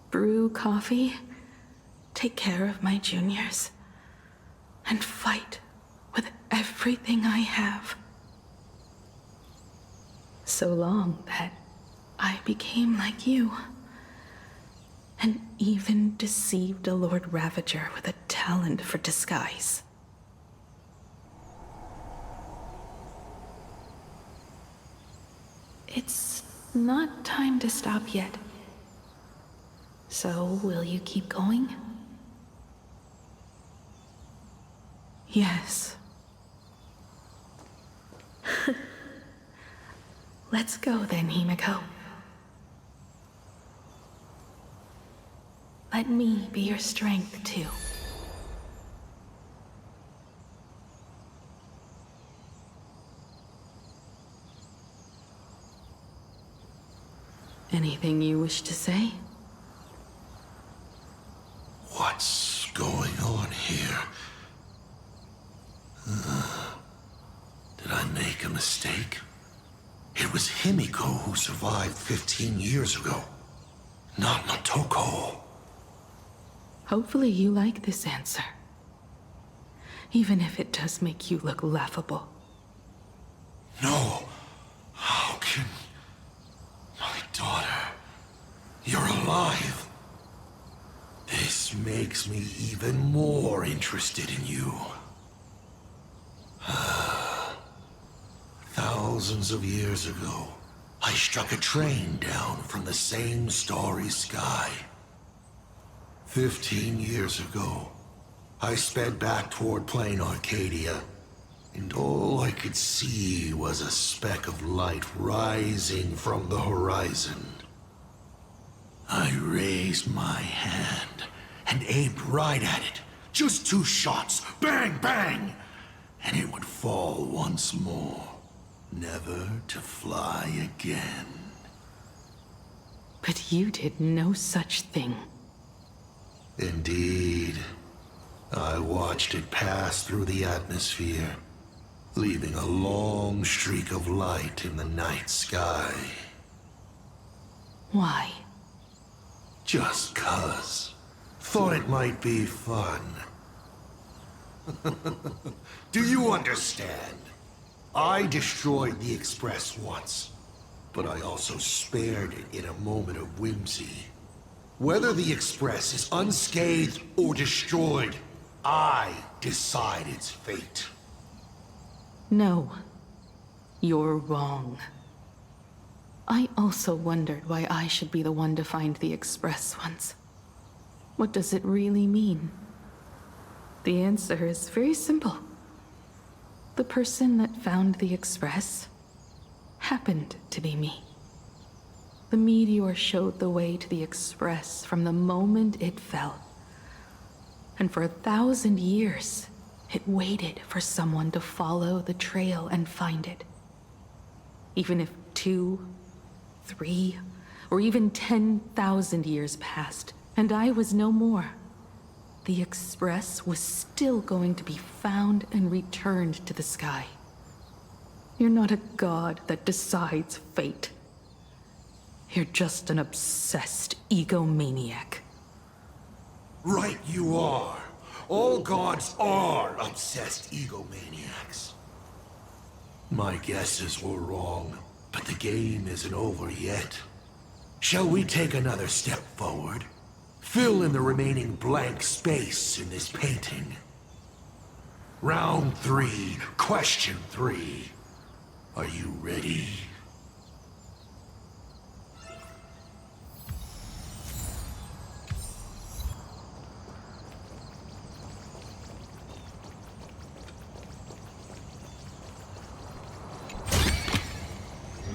Speaker 2: brew coffee, take care of my juniors, and fight with everything I have. So long that I became like you, and even deceived a Lord Ravager with a talent for disguise. It's not time to stop yet. So, will you keep going? Yes. Let's go then, Himiko. Let me be your strength, too. Anything you wish to say?
Speaker 1: What's going on here? Did I make a mistake? It was Himiko who survived 15 years ago, not Motoko.
Speaker 2: Hopefully you like this answer. Even if it does make you look laughable.
Speaker 1: No. How can... My daughter... You're alive. This makes me even more interested in you. Thousands of years ago, I struck a train down from the same starry sky. 15 years ago, I sped back toward Plain Arcadia, and all I could see was a speck of light rising from the horizon. I raised my hand and aimed right at it. Just 2 shots, bang, bang, and it would fall once more, never to fly again.
Speaker 2: But you did no such thing.
Speaker 1: Indeed. I watched it pass through the atmosphere, leaving a long streak of light in the night sky.
Speaker 2: Why?
Speaker 1: Just 'cause. Thought it might be fun. Do you understand? I destroyed the Express once, but I also spared it in a moment of whimsy. Whether the Express is unscathed or destroyed, I decide its fate.
Speaker 2: No. You're wrong. I also wondered why I should be the one to find the Express once. What does it really mean? The answer is very simple. The person that found the Express happened to be me. The meteor showed the way to the Express from the moment it fell. And for 1,000 years, it waited for someone to follow the trail and find it. Even if 2, 3, or even 10,000 years passed, and I was no more, the Express was still going to be found and returned to the sky. You're not a god that decides fate. You're just an obsessed egomaniac.
Speaker 1: Right you are. All gods are obsessed egomaniacs. My guesses were wrong, but the game isn't over yet. Shall we take another step forward? Fill in the remaining blank space in this painting. Round 3, question 3. Are you ready?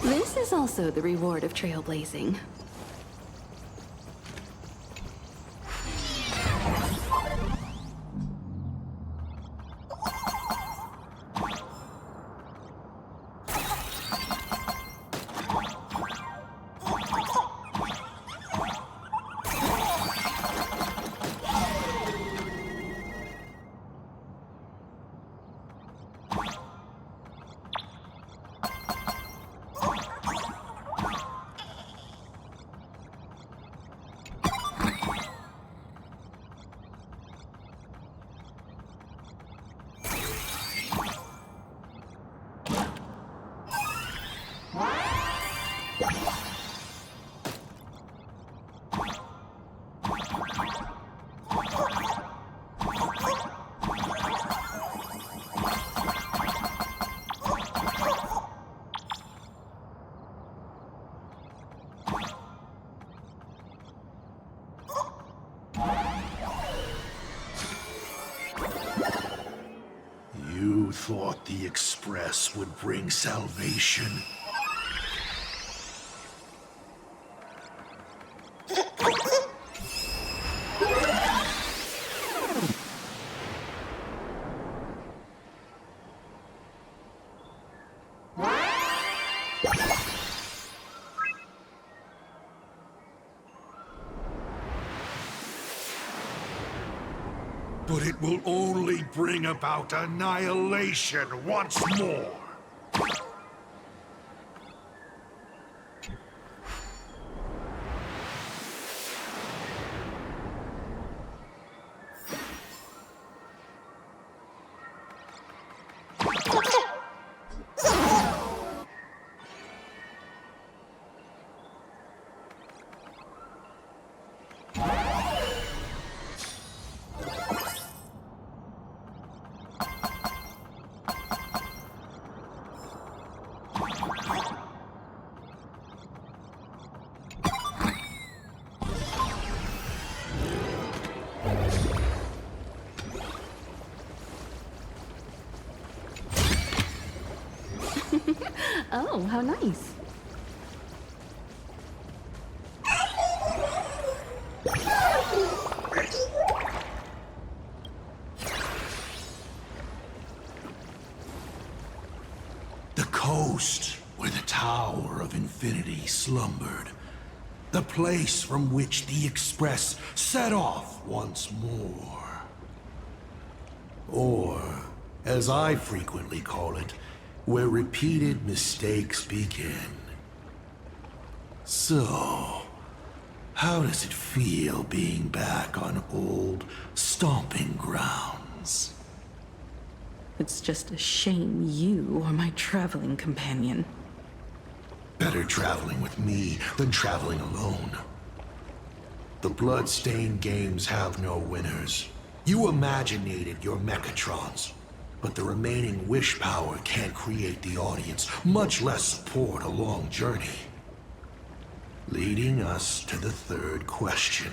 Speaker 2: This is also the reward of trailblazing.
Speaker 1: You thought the Express would bring salvation? But it will only bring about annihilation once more.
Speaker 2: Oh, how nice.
Speaker 1: The coast where the Tower of Infinity slumbered. The place from which the Express set off once more. Or, as I frequently call it, where repeated mistakes begin. So, how does it feel being back on old stomping grounds?
Speaker 2: It's just a shame you are my traveling companion.
Speaker 1: Better traveling with me than traveling alone. The Bloodstained games have no winners. You imaginated your Mechatrons, but the remaining wish power can't create the audience, much less support a long journey. Leading us to the third question.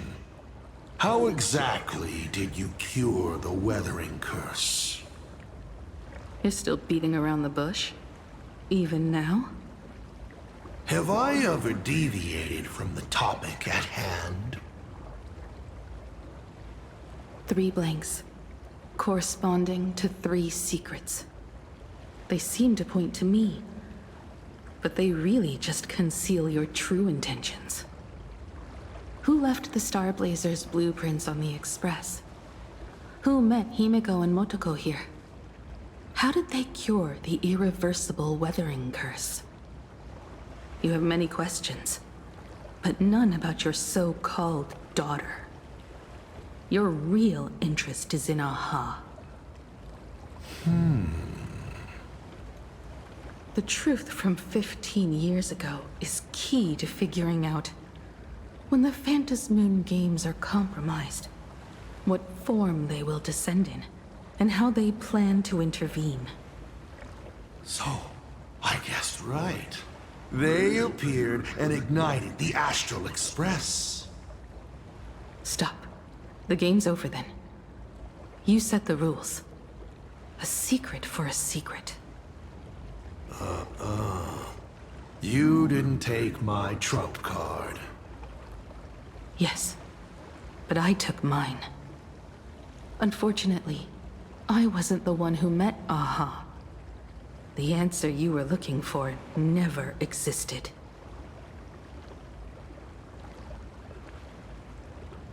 Speaker 1: How exactly did you cure the Weathering Curse?
Speaker 2: You're still beating around the bush? Even now?
Speaker 1: Have I ever deviated from the topic at hand?
Speaker 2: 3 blanks, corresponding to 3 secrets. They seem to point to me, but they really just conceal your true intentions. Who left the Star Blazers' blueprints on the Express? Who met Himiko and Motoko here? How did they cure the irreversible Weathering Curse? You have many questions, but none about your so-called daughter. Your real interest is in Aha. The truth from 15 years ago is key to figuring out when the Phantasmoon games are compromised, what form they will descend in, and how they plan to intervene.
Speaker 1: So, I guessed right. They appeared and ignited the Astral Express.
Speaker 2: Stop. The game's over then. You set the rules. A secret for a secret.
Speaker 1: You didn't take my trump card.
Speaker 2: Yes, but I took mine. Unfortunately, I wasn't the one who met Aha. The answer you were looking for never existed.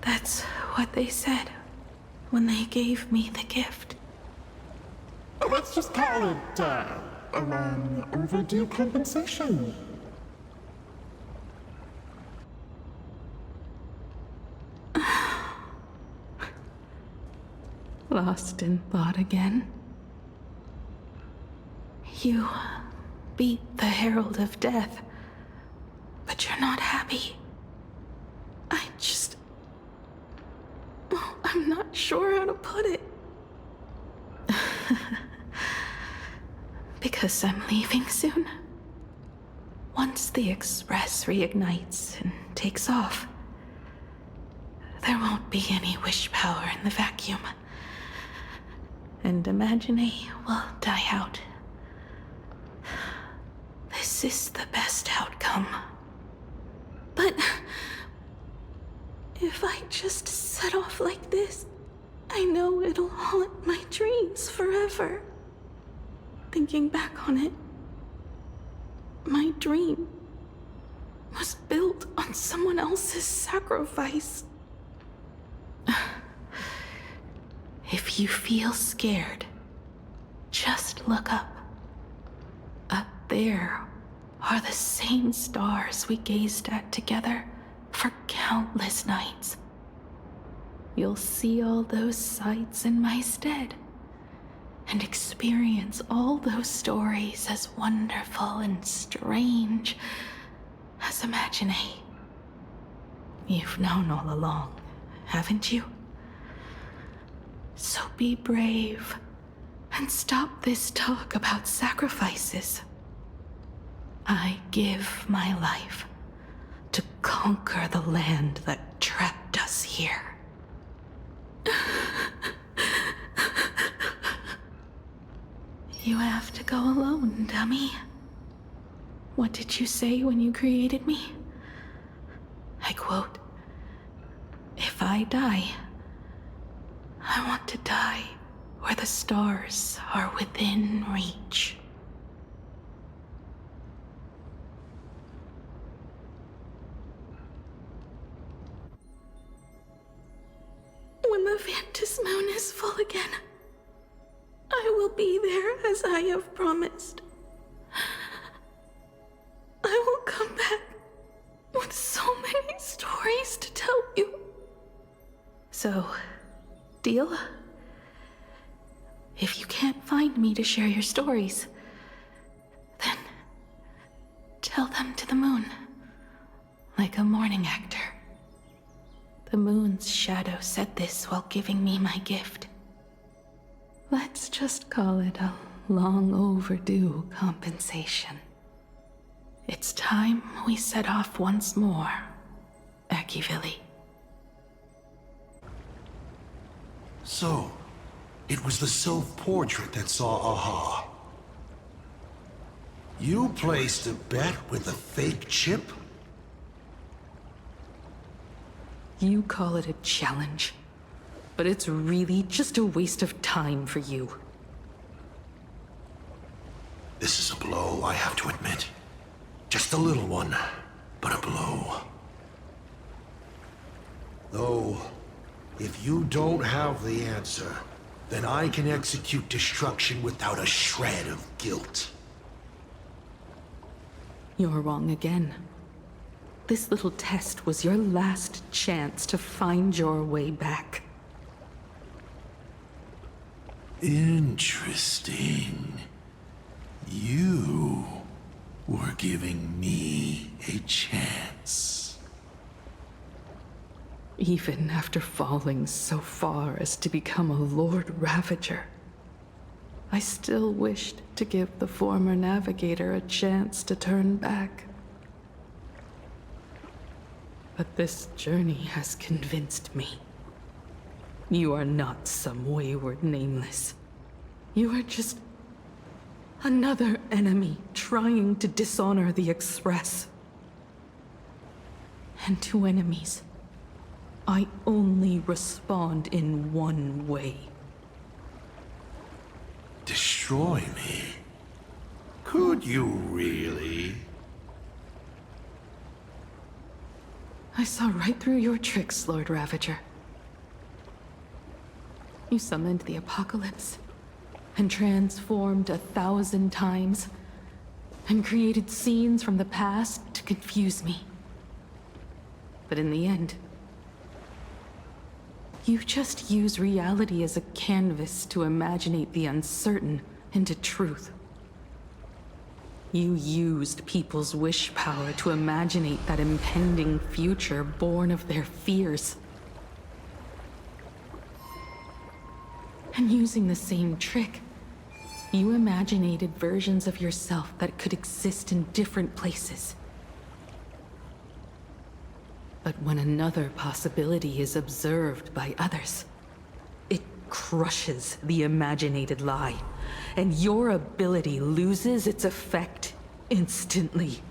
Speaker 2: That's what they said when they gave me the gift.
Speaker 8: Let's just call it, a long overdue compensation.
Speaker 2: Lost in thought again. You beat the Herald of Death, but you're not happy. I'm not sure how to put it. Because I'm leaving soon. Once the Express reignites and takes off, there won't be any wish power in the vacuum. And Imagine will die out. This is the best outcome. But if I just set off like this, I know it'll haunt my dreams forever. Thinking back on it, my dream was built on someone else's sacrifice. If you feel scared, just look up. Up there are the same stars we gazed at together for countless nights. You'll see all those sights in my stead, and experience all those stories as wonderful and strange as Imagine. You've known all along, haven't you? So be brave and stop this talk about sacrifices. I give my life to conquer the land that trapped us here. You have to go alone, dummy. What did you say when you created me? I quote, "If I die, I want to die where the stars are within reach." When the Phantasmoon is full again, as I have promised, I will come back with so many stories to tell you. So, deal? If you can't find me to share your stories, then tell them to the moon, like a morning actor. The moon's shadow said this while giving me my gift. Let's just call it a long overdue compensation. It's time we set off once more, Akivili.
Speaker 1: So, it was the self-portrait that saw Aha. You placed a bet with a fake chip?
Speaker 2: You call it a challenge, but it's really just a waste of time for you.
Speaker 1: This is a blow, I have to admit. Just a little one, but a blow. Though, if you don't have the answer, then I can execute destruction without a shred of guilt.
Speaker 2: You're wrong again. This little test was your last chance to find your way back.
Speaker 1: Interesting. You were giving me a chance.
Speaker 2: Even after falling so far as to become a Lord Ravager, I still wished to give the former navigator a chance to turn back. But this journey has convinced me. You are not some wayward nameless. You are just another enemy trying to dishonor the Express. And to enemies, I only respond in one way.
Speaker 1: Destroy me? Could you really?
Speaker 2: I saw right through your tricks, Lord Ravager. You summoned the apocalypse, and transformed 1,000 times, and created scenes from the past to confuse me. But in the end, you just use reality as a canvas to imaginate the uncertain into truth. You used people's wish power to imaginate that impending future born of their fears. And using the same trick, you imaginated versions of yourself that could exist in different places. But when another possibility is observed by others, it crushes the imaginated lie, and your ability loses its effect instantly.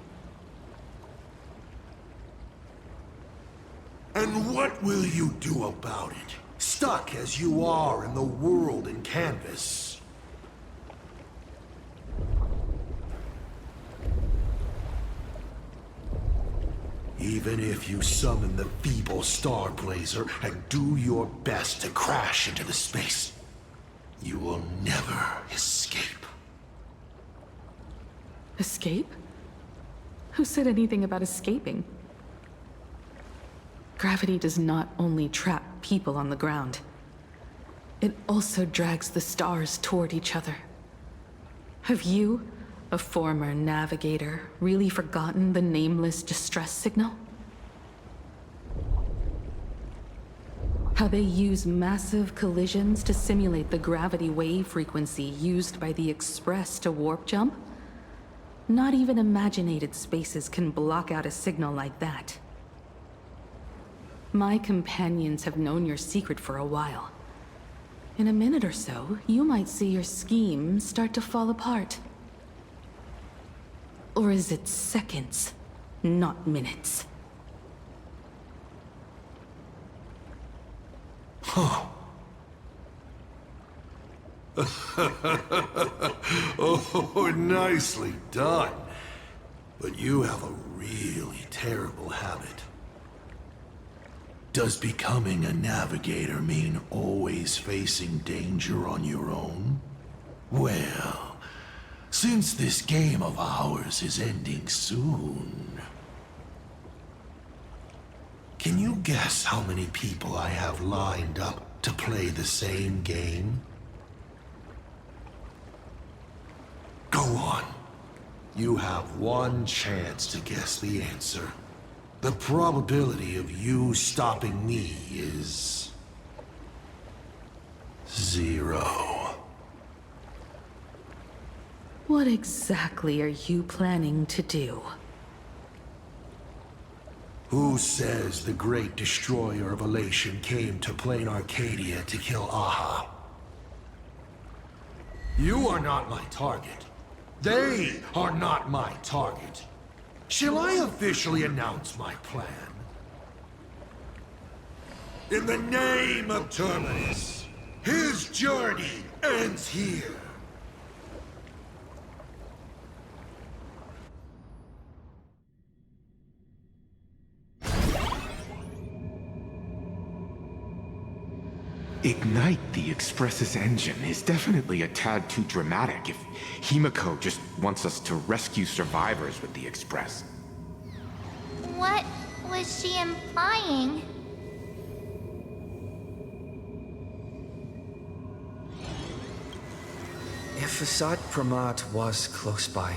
Speaker 1: And what will you do about it? Stuck as you are in the world in canvas. Even if you summon the feeble Star Blazer and do your best to crash into the space, you will never escape.
Speaker 2: Escape? Who said anything about escaping? Gravity does not only trap people on the ground, it also drags the stars toward each other. Have you, a former navigator, really forgotten the nameless distress signal? How they use massive collisions to simulate the gravity wave frequency used by the Express to warp jump? Not even imaginated spaces can block out a signal like that. My companions have known your secret for a while. In a minute or so, you might see your scheme start to fall apart. Or is it seconds, not minutes?
Speaker 1: Huh. Oh, nicely done. But you have a really terrible habit. Does becoming a navigator mean always facing danger on your own? Well, since this game of ours is ending soon, can you guess how many people I have lined up to play the same game? Go on. You have one chance to guess the answer. The probability of you stopping me is 0.
Speaker 2: What exactly are you planning to do?
Speaker 1: Who says the great destroyer of Elation came to Plain Arcadia to kill Aha? You are not my target. They are not my target. Shall I officially announce my plan? In the name of Terminus, his journey ends here.
Speaker 9: Ignite the Express's engine is definitely a tad too dramatic if Himiko just wants us to rescue survivors with the Express.
Speaker 4: What was she implying?
Speaker 10: If Assad Pramat was close by,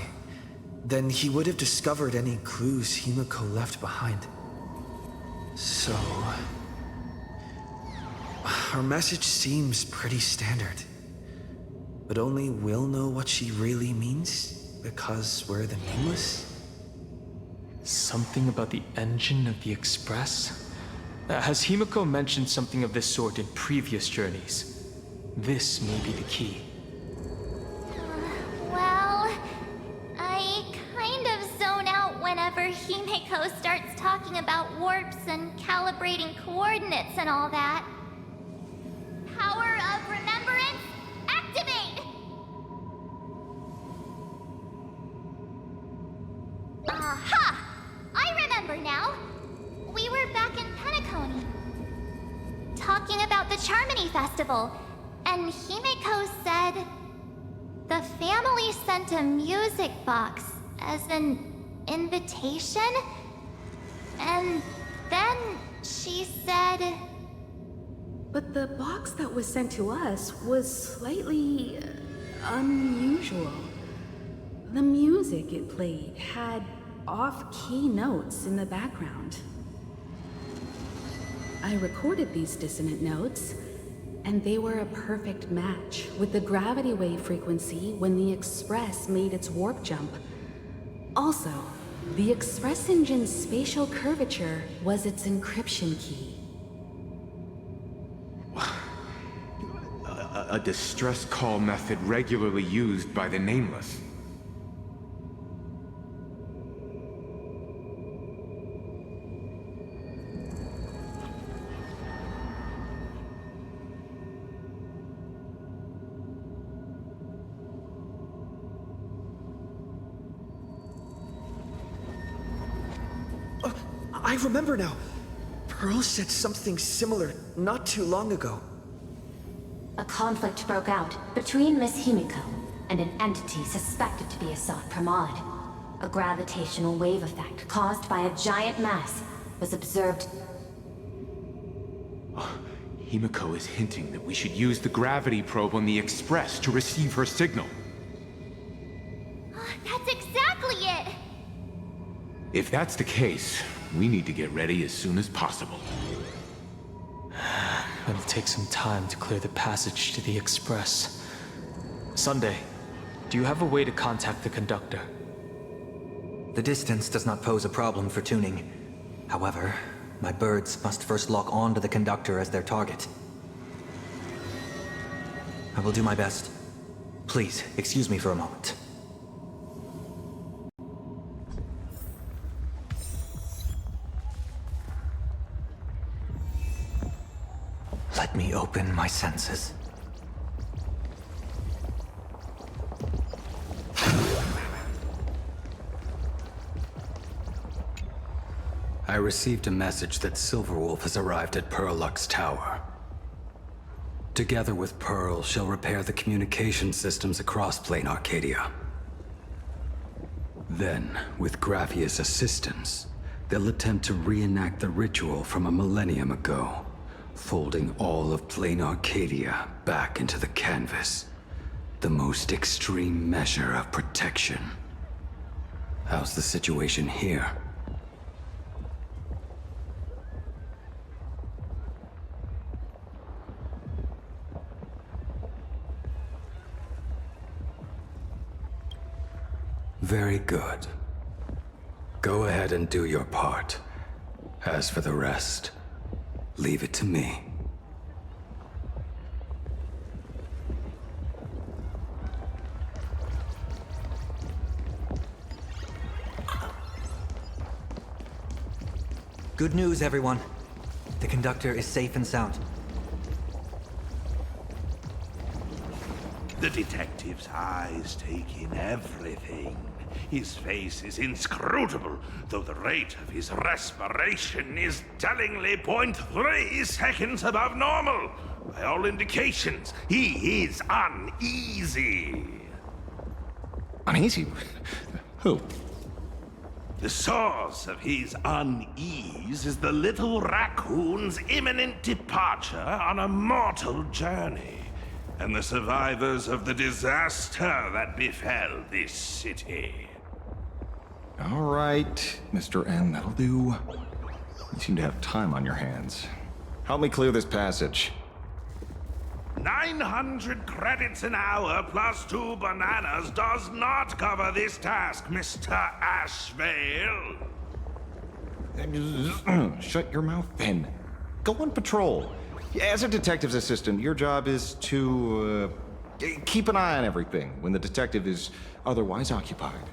Speaker 10: then he would have discovered any clues Himiko left behind. So... her message seems pretty standard. But only we'll know what she really means because we're the Nameless?
Speaker 11: Something about the engine of the Express? Has Himiko mentioned something of this sort in previous journeys? This may be the key.
Speaker 4: Well, I kind of zone out whenever Himiko starts talking about warps and calibrating coordinates and all that. Power of remembrance, activate! Aha! I remember now. We were back in Penacony, talking about the Charmony Festival, and Himiko said the family sent a music box as an invitation, and then she said...
Speaker 2: But the box that was sent to us was slightly unusual. The music it played had off-key notes in the background. I recorded these dissonant notes, and they were a perfect match with the gravity wave frequency when the Express made its warp jump. Also, the Express engine's spatial curvature was its encryption key.
Speaker 9: A distress call method regularly used by the Nameless.
Speaker 10: I remember now. Pearl said something similar not too long ago.
Speaker 12: A conflict broke out between Miss Himiko and an entity suspected to be Assad Pramad. A gravitational wave effect caused by a giant mass was observed.
Speaker 9: Himiko is hinting that we should use the gravity probe on the Express to receive her signal.
Speaker 4: That's exactly it!
Speaker 9: If that's the case, we need to get ready as soon as possible.
Speaker 11: It'll take some time to clear the passage to the Express. Sunday, do you have a way to contact the conductor?
Speaker 13: The distance does not pose a problem for tuning. However, my birds must first lock on to the conductor as their target. I will do my best. Please, excuse me for a moment. Let me open my senses.
Speaker 14: I received a message that Silverwolf has arrived at Pearl-Lux Tower. Together with Pearl, she'll repair the communication systems across Plain Arcadia. Then, with Graphia's assistance, they'll attempt to reenact the ritual from a millennium ago, folding all of Plain Arcadia back into the canvas. The most extreme measure of protection. How's the situation here? Very good. Go ahead and do your part. As for the rest, leave it to me.
Speaker 13: Good news, everyone. The conductor is safe and sound.
Speaker 15: The detective's eyes take in everything. His face is inscrutable, though the rate of his respiration is tellingly 0.3 seconds above normal. By all indications, he is uneasy.
Speaker 16: Uneasy? Who?
Speaker 15: The source of his unease is the little raccoon's imminent departure on a mortal journey, and the survivors of the disaster that befell this city.
Speaker 16: All right, Mr. N, that'll do. You seem to have time on your hands. Help me clear this passage.
Speaker 15: 900 credits an hour plus 2 bananas does not cover this task, Mr. Ashvale.
Speaker 16: Shut your mouth, then. Go on patrol. As a detective's assistant, your job is to, keep an eye on everything when the detective is otherwise occupied.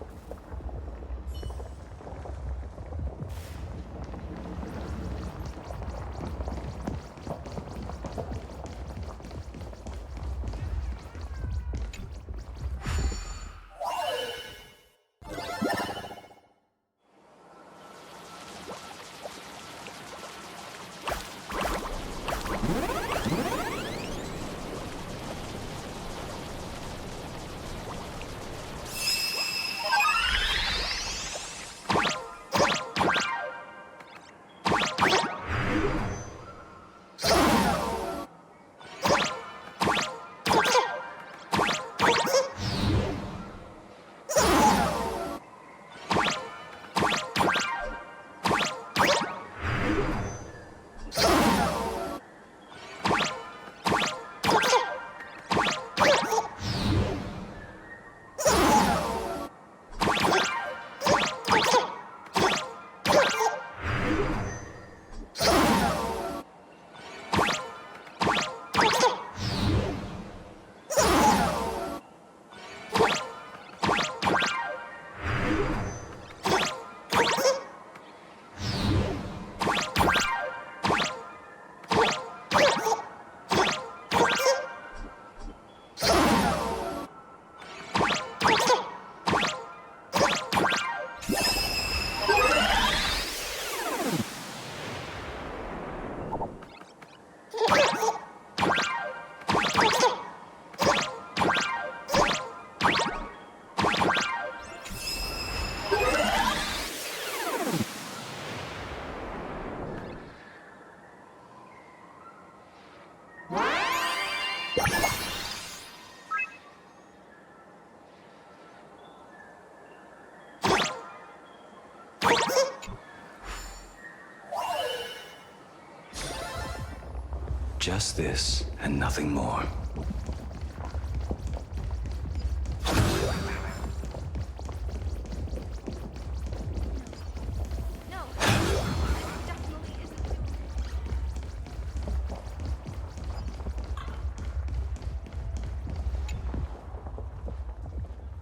Speaker 14: Just this, and nothing more.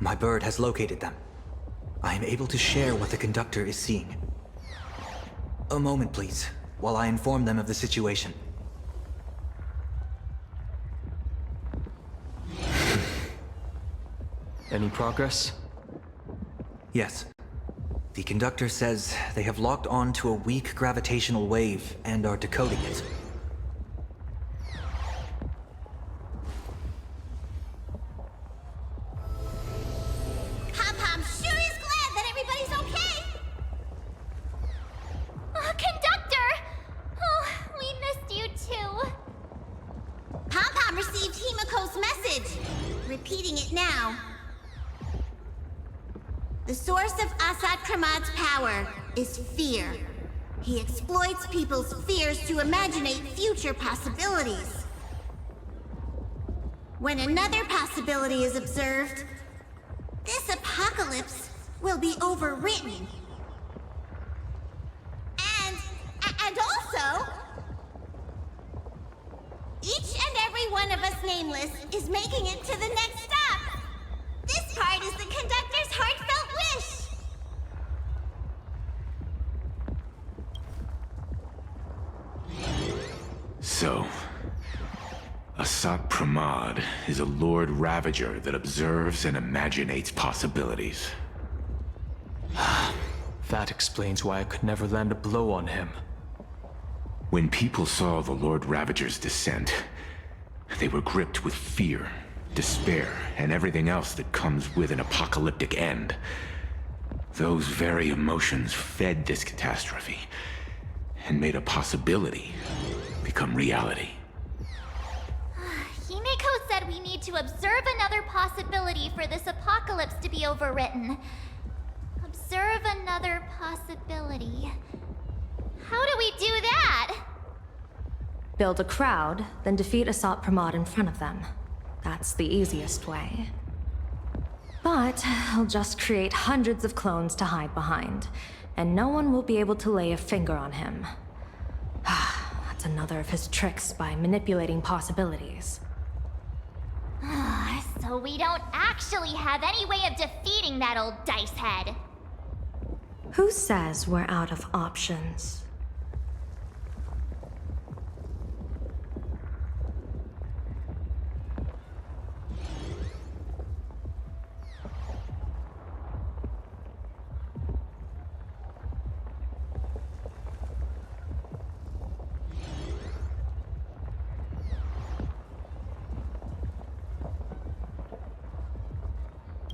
Speaker 13: My bird has located them. I am able to share what the conductor is seeing. A moment, please, while I inform them of the situation.
Speaker 11: Any progress?
Speaker 13: Yes. The conductor says they have locked on to a weak gravitational wave and are decoding it.
Speaker 4: Pom-Pom sure is glad that
Speaker 17: Himeko's message! Repeating it now. The source of Asad Kramad's power is fear. He exploits people's fears to imaginate future possibilities. When another possibility is observed, this apocalypse will be overwritten. And also, each and every one of us nameless is making it to the next stop. This part is the conductor's heartfelt wish.
Speaker 9: So, Asat Pramad is a Lord Ravager that observes and imaginates possibilities.
Speaker 11: That explains why I could never land a blow on him.
Speaker 9: When people saw the Lord Ravager's descent, they were gripped with fear, despair, and everything else that comes with an apocalyptic end. Those very emotions fed this catastrophe, and made a possibility become reality.
Speaker 4: Himeko said we need to observe another possibility for this apocalypse to be overwritten. Observe another possibility. How do we do that?
Speaker 6: Build a crowd, then defeat Asat Pramad in front of them. That's the easiest way. But I'll just create hundreds of clones to hide behind, and no one will be able to lay a finger on him. That's another of his tricks by manipulating possibilities.
Speaker 4: So we don't actually have any way of defeating that old dice head.
Speaker 6: Who says we're out of options?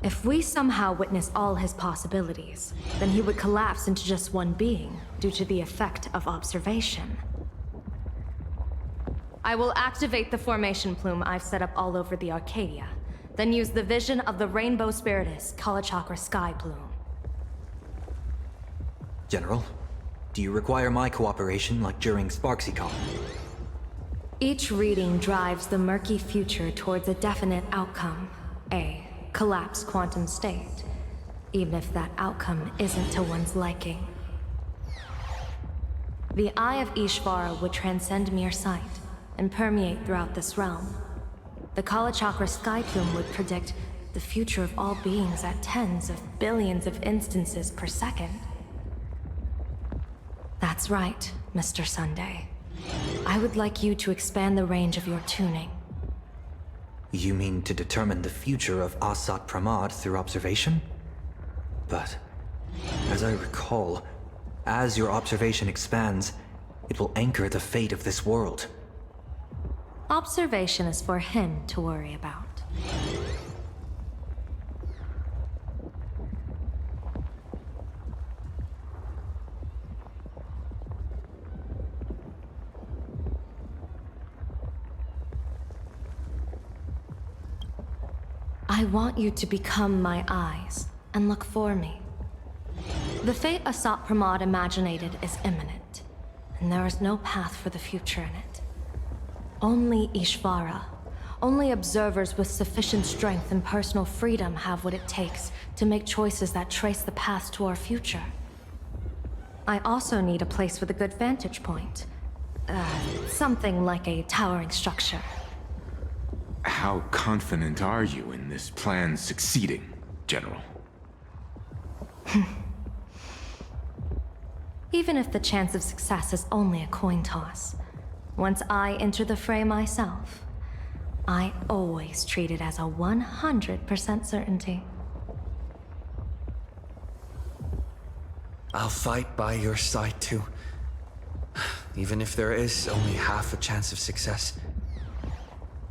Speaker 6: If we somehow witness all his possibilities, then he would collapse into just one being due to the effect of observation. I will activate the formation plume I've set up all over the Arcadia, then use the vision of the Rainbow Spiritus Kalachakra Sky Plume.
Speaker 13: General, do you require my cooperation like during SparksyCon?
Speaker 6: Each reading drives the murky future towards a definite outcome, a collapsed quantum state, even if that outcome isn't to one's liking. The Eye of Ishvara would transcend mere sight and permeate throughout this realm. The Kalachakra Sky Plume would predict the future of all beings at tens of billions of instances per second. That's right, Mr. Sunday. I would like you to expand the range of your tuning.
Speaker 13: You mean to determine the future of Asat Pramad through observation? But, as I recall, as your observation expands, it will anchor the fate of this world.
Speaker 6: Observation is for him to worry about. I want you to become my eyes and look for me. The fate Asat Pramad imaginated is imminent, and there is no path for the future in it. Only Ishvara, only observers with sufficient strength and personal freedom have what it takes to make choices that trace the path to our future. I also need a place with a good vantage point. Something like a towering structure.
Speaker 9: How confident are you in this plan succeeding, General?
Speaker 6: Even if the chance of success is only a coin toss, once I enter the fray myself, I always treat it as a 100% certainty.
Speaker 10: I'll fight by your side too. Even if there is only half a chance of success.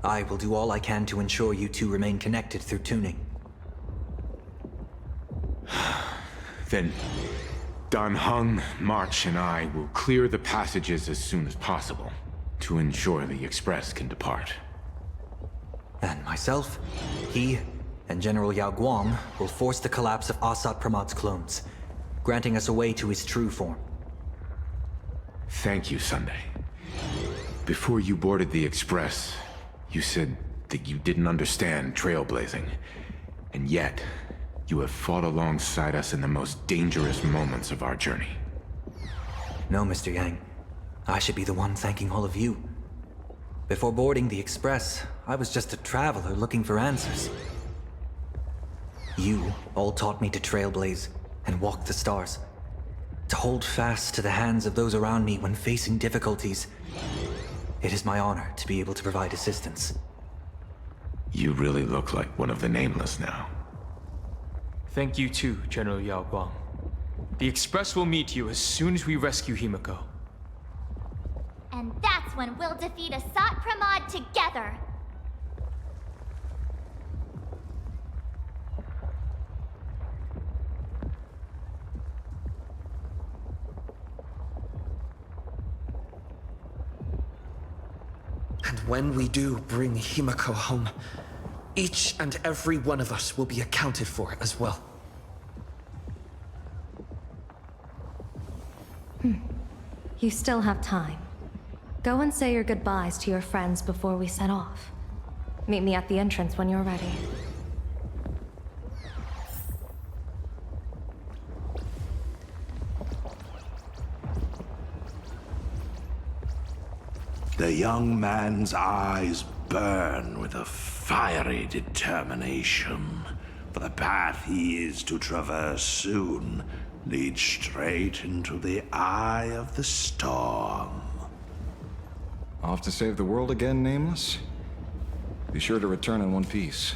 Speaker 13: I will do all I can to ensure you two remain connected through tuning.
Speaker 9: Then, Dan Heng, March, and I will clear the passages as soon as possible to ensure the Express can depart.
Speaker 13: And myself, he, and General Yao Guang will force the collapse of Asat Pramad's clones, granting us a way to his true form.
Speaker 9: Thank you, Sunday. Before you boarded the Express, you said that you didn't understand trailblazing. And yet, you have fought alongside us in the most dangerous moments of our journey.
Speaker 13: No, Mr. Yang. I should be the one thanking all of you. Before boarding the Express, I was just a traveler looking for answers. You all taught me to trailblaze and walk the stars. To hold fast to the hands of those around me when facing difficulties. It is my honor to be able to provide assistance.
Speaker 9: You really look like one of the Nameless now.
Speaker 11: Thank you too, General Yao Guang. The Express will meet you as soon as we rescue Himiko.
Speaker 4: And that's when we'll defeat Asat Pramod together.
Speaker 10: And when we do bring Himiko home, each and every one of us will be accounted for as well.
Speaker 12: You still have time. Go and say your goodbyes to your friends before we set off. Meet me at the entrance when you're ready.
Speaker 15: The young man's eyes burn with a fiery determination, for the path he is to traverse soon leads straight into the eye of the storm.
Speaker 16: Off to save the world again, Nameless? Be sure to return in one piece.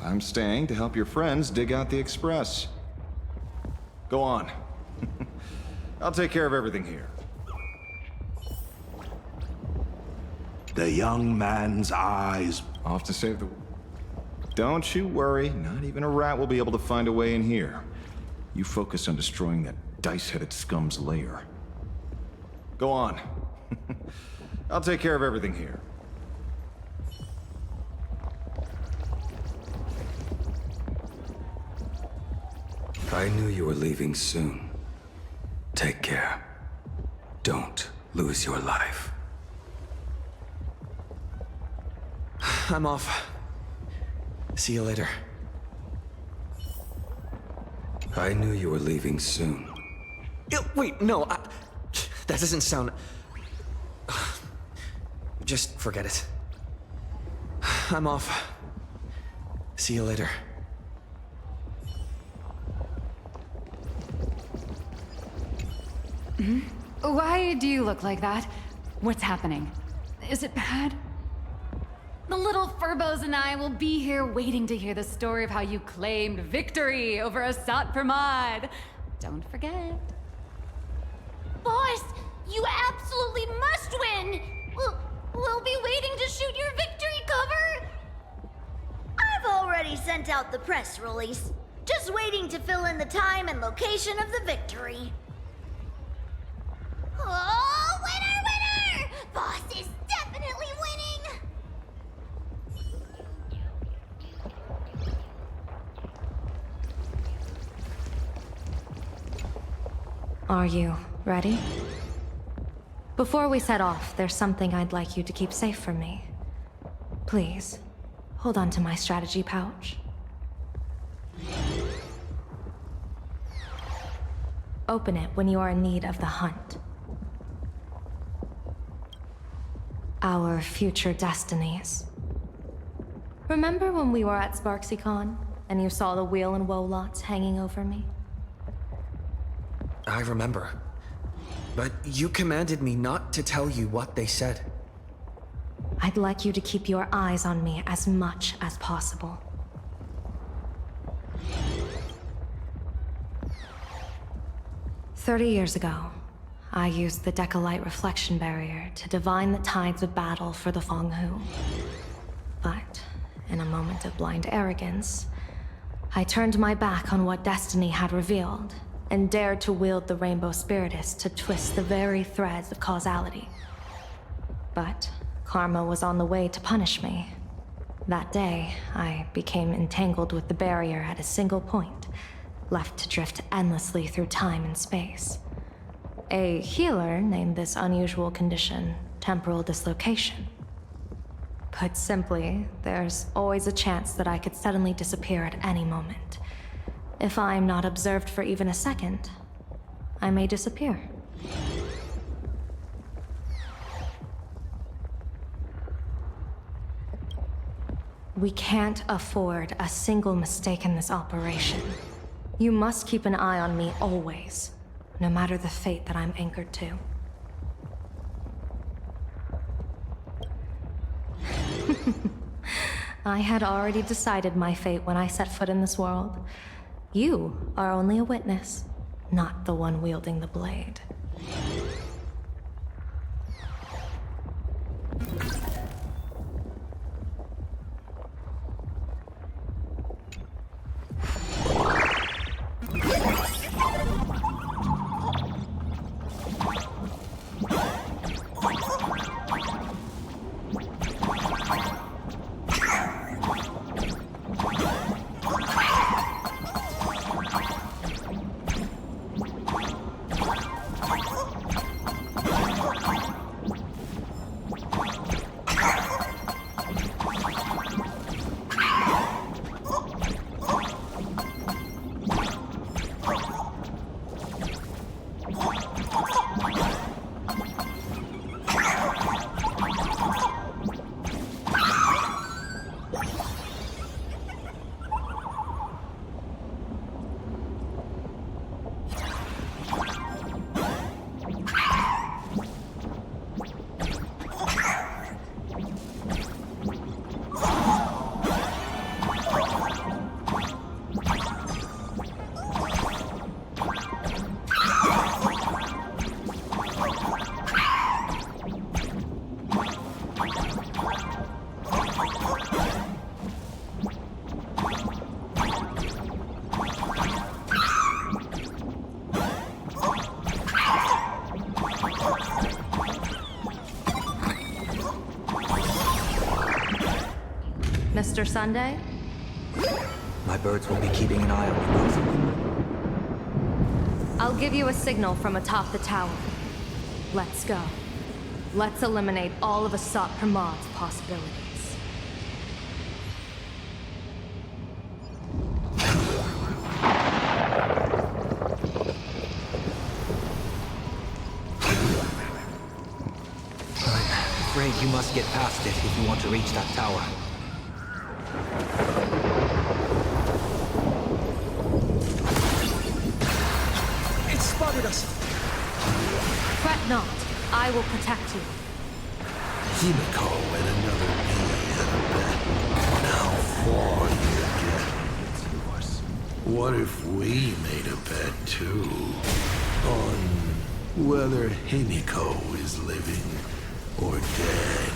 Speaker 16: I'm staying to help your friends dig out the Express. Go on. I'll take care of everything here.
Speaker 15: The young man's eyes...
Speaker 16: Off to save the... Don't you worry. Not even a rat will be able to find a way in here. You focus on destroying that dice-headed scum's lair. Go on. I'll take care of everything here.
Speaker 14: I knew you were leaving soon. Take care. Don't lose your life.
Speaker 10: I'm off. See you later.
Speaker 14: I knew you were leaving soon.
Speaker 10: Wait, no, that doesn't sound... Just forget it. I'm off. See you later.
Speaker 5: Why do you look like that? What's happening? Is it bad? The little Furbos and I will be here waiting to hear the story of how you claimed victory over Asat Pramod. Don't forget.
Speaker 4: Boss, you absolutely must win! We'll be waiting to shoot your victory cover!
Speaker 18: I've already sent out the press release. Just waiting to fill in the time and location of the victory.
Speaker 4: Oh, winner, winner! Boss is definitely winning!
Speaker 12: Are you ready? Before we set off, there's something I'd like you to keep safe from me. Please, hold on to my strategy pouch. Open it when you are in need of the hunt. Our future destinies. Remember when we were at SparksyCon, and you saw the wheel and woe lots hanging over me?
Speaker 10: I remember. But you commanded me not to tell you what they said.
Speaker 12: I'd like you to keep your eyes on me as much as possible. "30 years ago, I used the Decalite reflection barrier to divine the tides of battle for the Fenghu. But, in a moment of blind arrogance, I turned my back on what destiny had revealed
Speaker 6: and dared to wield the Rainbow Spiritus to twist the very threads of causality. But karma was on the way to punish me. That day, I became entangled with the barrier at a single point, left to drift endlessly through time and space. A healer named this unusual condition temporal dislocation. Put simply, there's always a chance that I could suddenly disappear at any moment. If I'm not observed for even a second, I may disappear. We can't afford a single mistake in this operation. You must keep an eye on me always, no matter the fate that I'm anchored to. I had already decided my fate when I set foot in this world. You are only a witness, not the one wielding the blade. Mr. Sunday?
Speaker 13: My birds will be keeping an eye on you both.
Speaker 6: I'll give you a signal from atop the tower. Let's go. Let's eliminate all of Asat Pramad's possibilities.
Speaker 13: I'm afraid you must get past it if you want to reach that tower.
Speaker 10: Spotted us!
Speaker 6: Fret not. I will protect you.
Speaker 1: Himiko and another me had a bet on how far you'd get. What if we made a bet too? On whether Himiko is living or dead?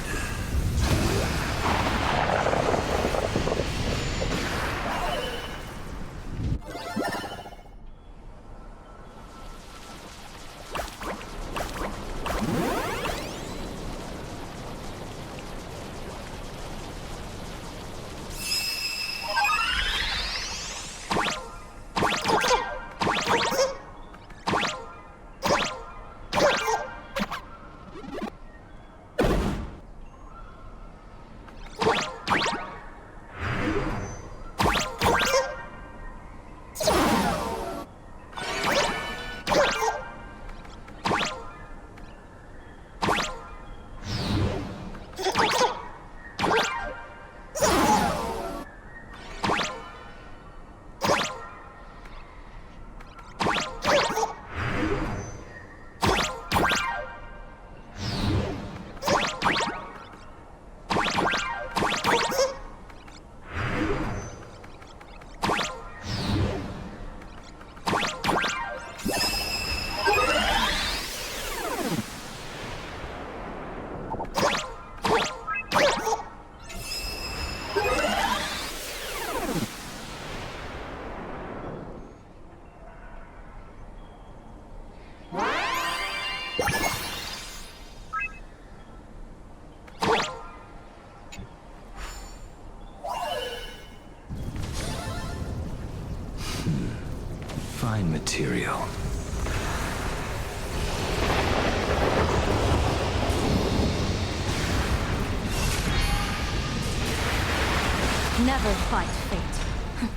Speaker 5: never fight fate.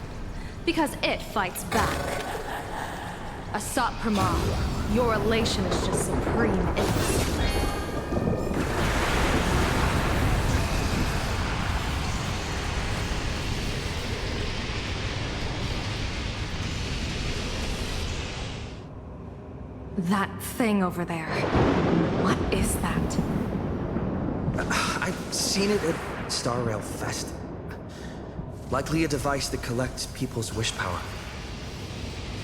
Speaker 5: Because it fights back. Asat Pramod, your elation is just supreme innocence. That thing over there. What is that?
Speaker 10: I've seen it at Star Rail Fest. Likely a device that collects people's wish power.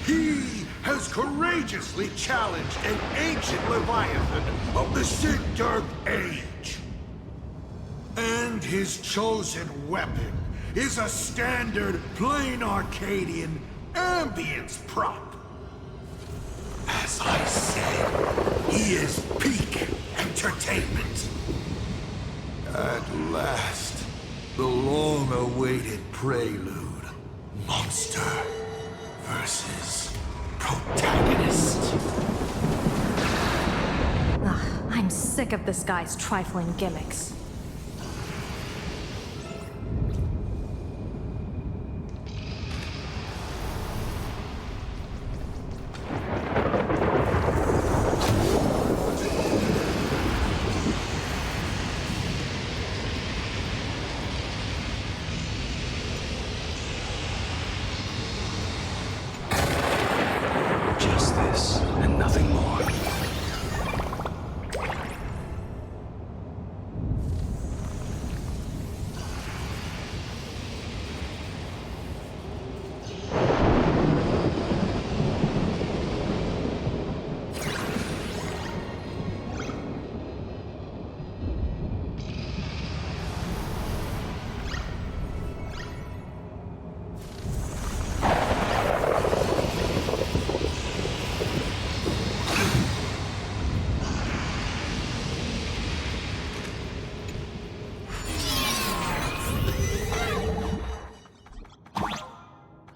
Speaker 1: He has courageously challenged an ancient Leviathan of the Sixth Age. And his chosen weapon is a standard plain Arcadian ambience prop. As I said, he is peak entertainment. At last, the long-awaited prelude. Monster versus protagonist.
Speaker 5: Ugh, I'm sick of this guy's trifling gimmicks.
Speaker 14: Just this, and nothing more.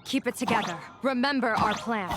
Speaker 5: Keep it together. Remember our plan.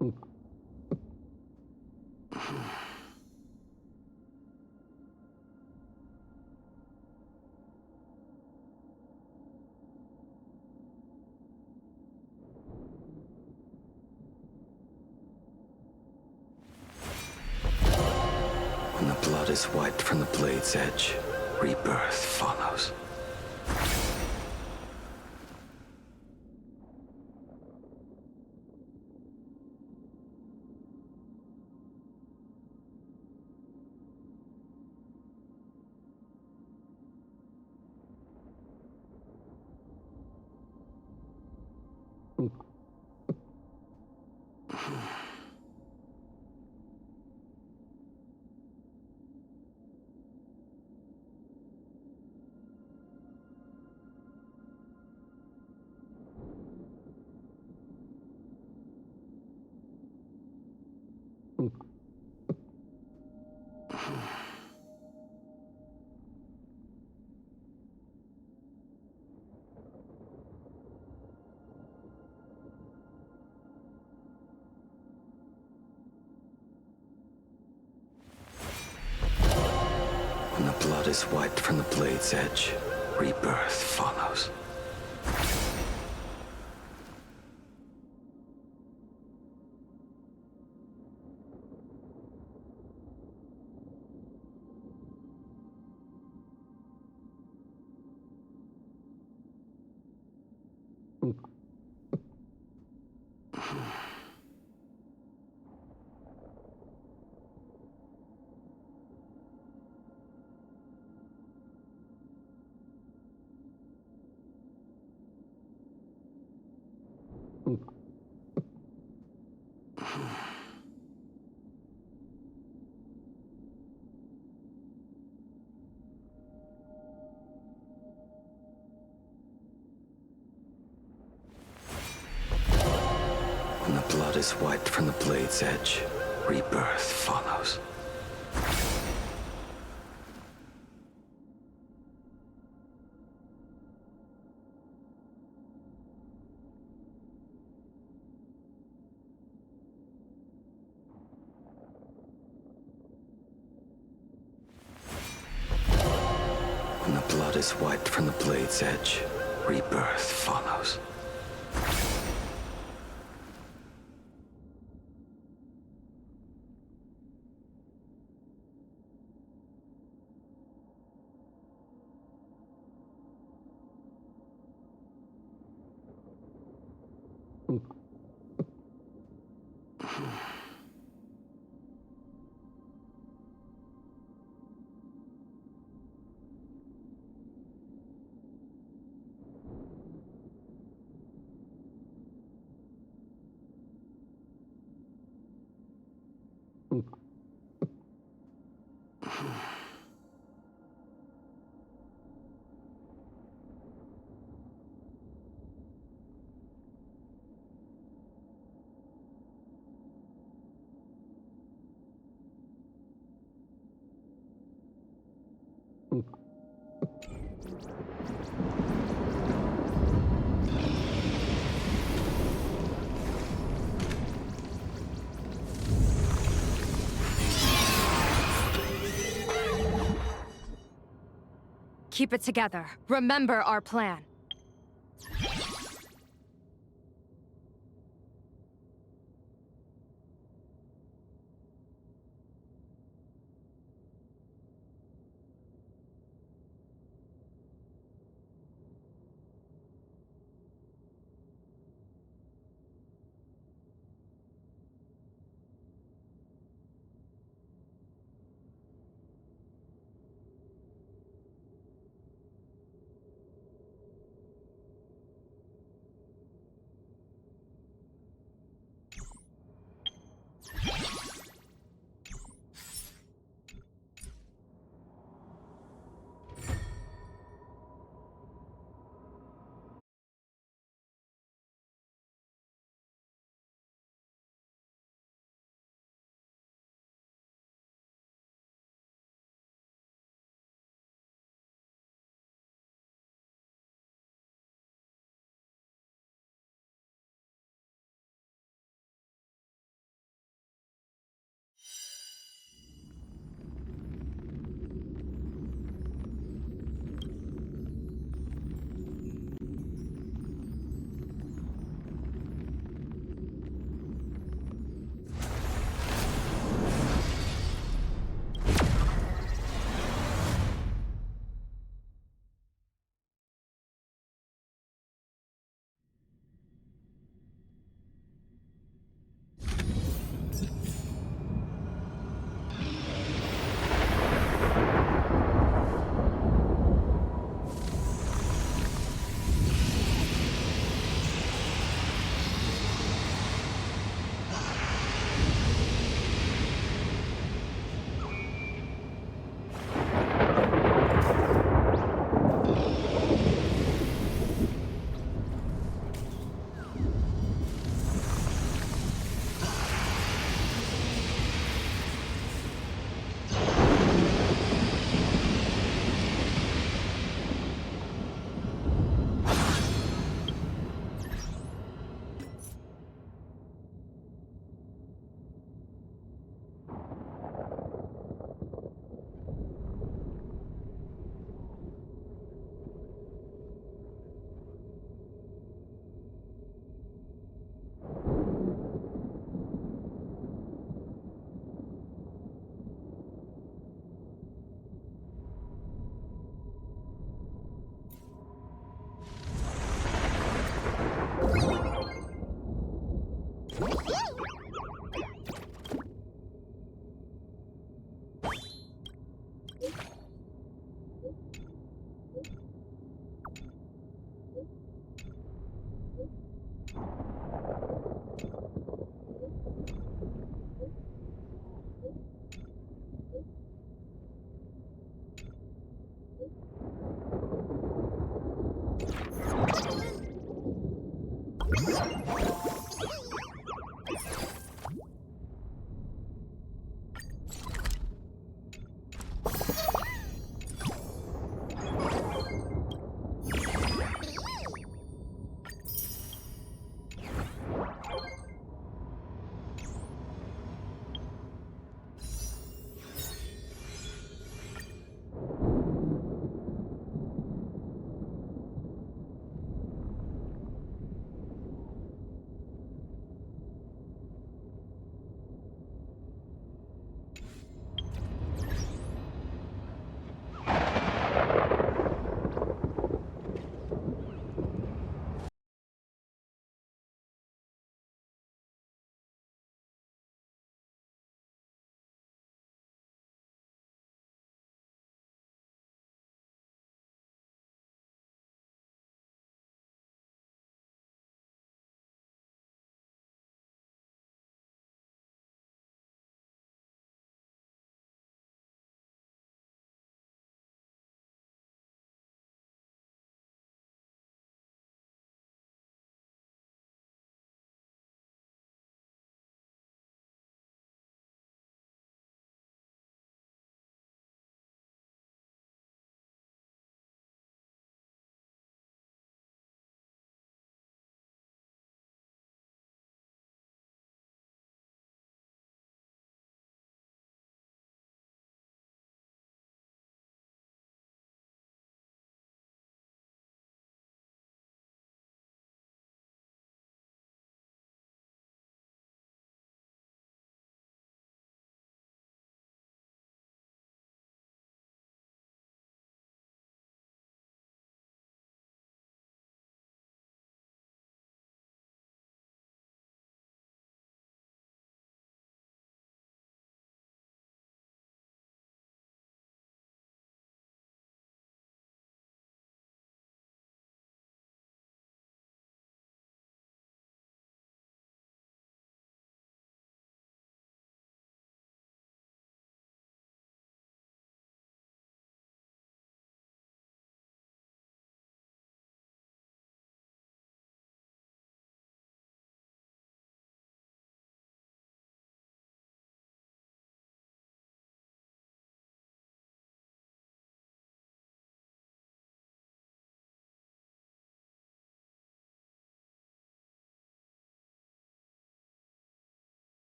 Speaker 14: When the blood is wiped from the blade's edge, rebirth follows. When the blood is wiped from the blade's edge, rebirth follows. When the blood is wiped from the blade's edge, rebirth follows. When the blood is wiped from the blade's edge, rebirth follows.
Speaker 19: Keep it together. Remember our plan.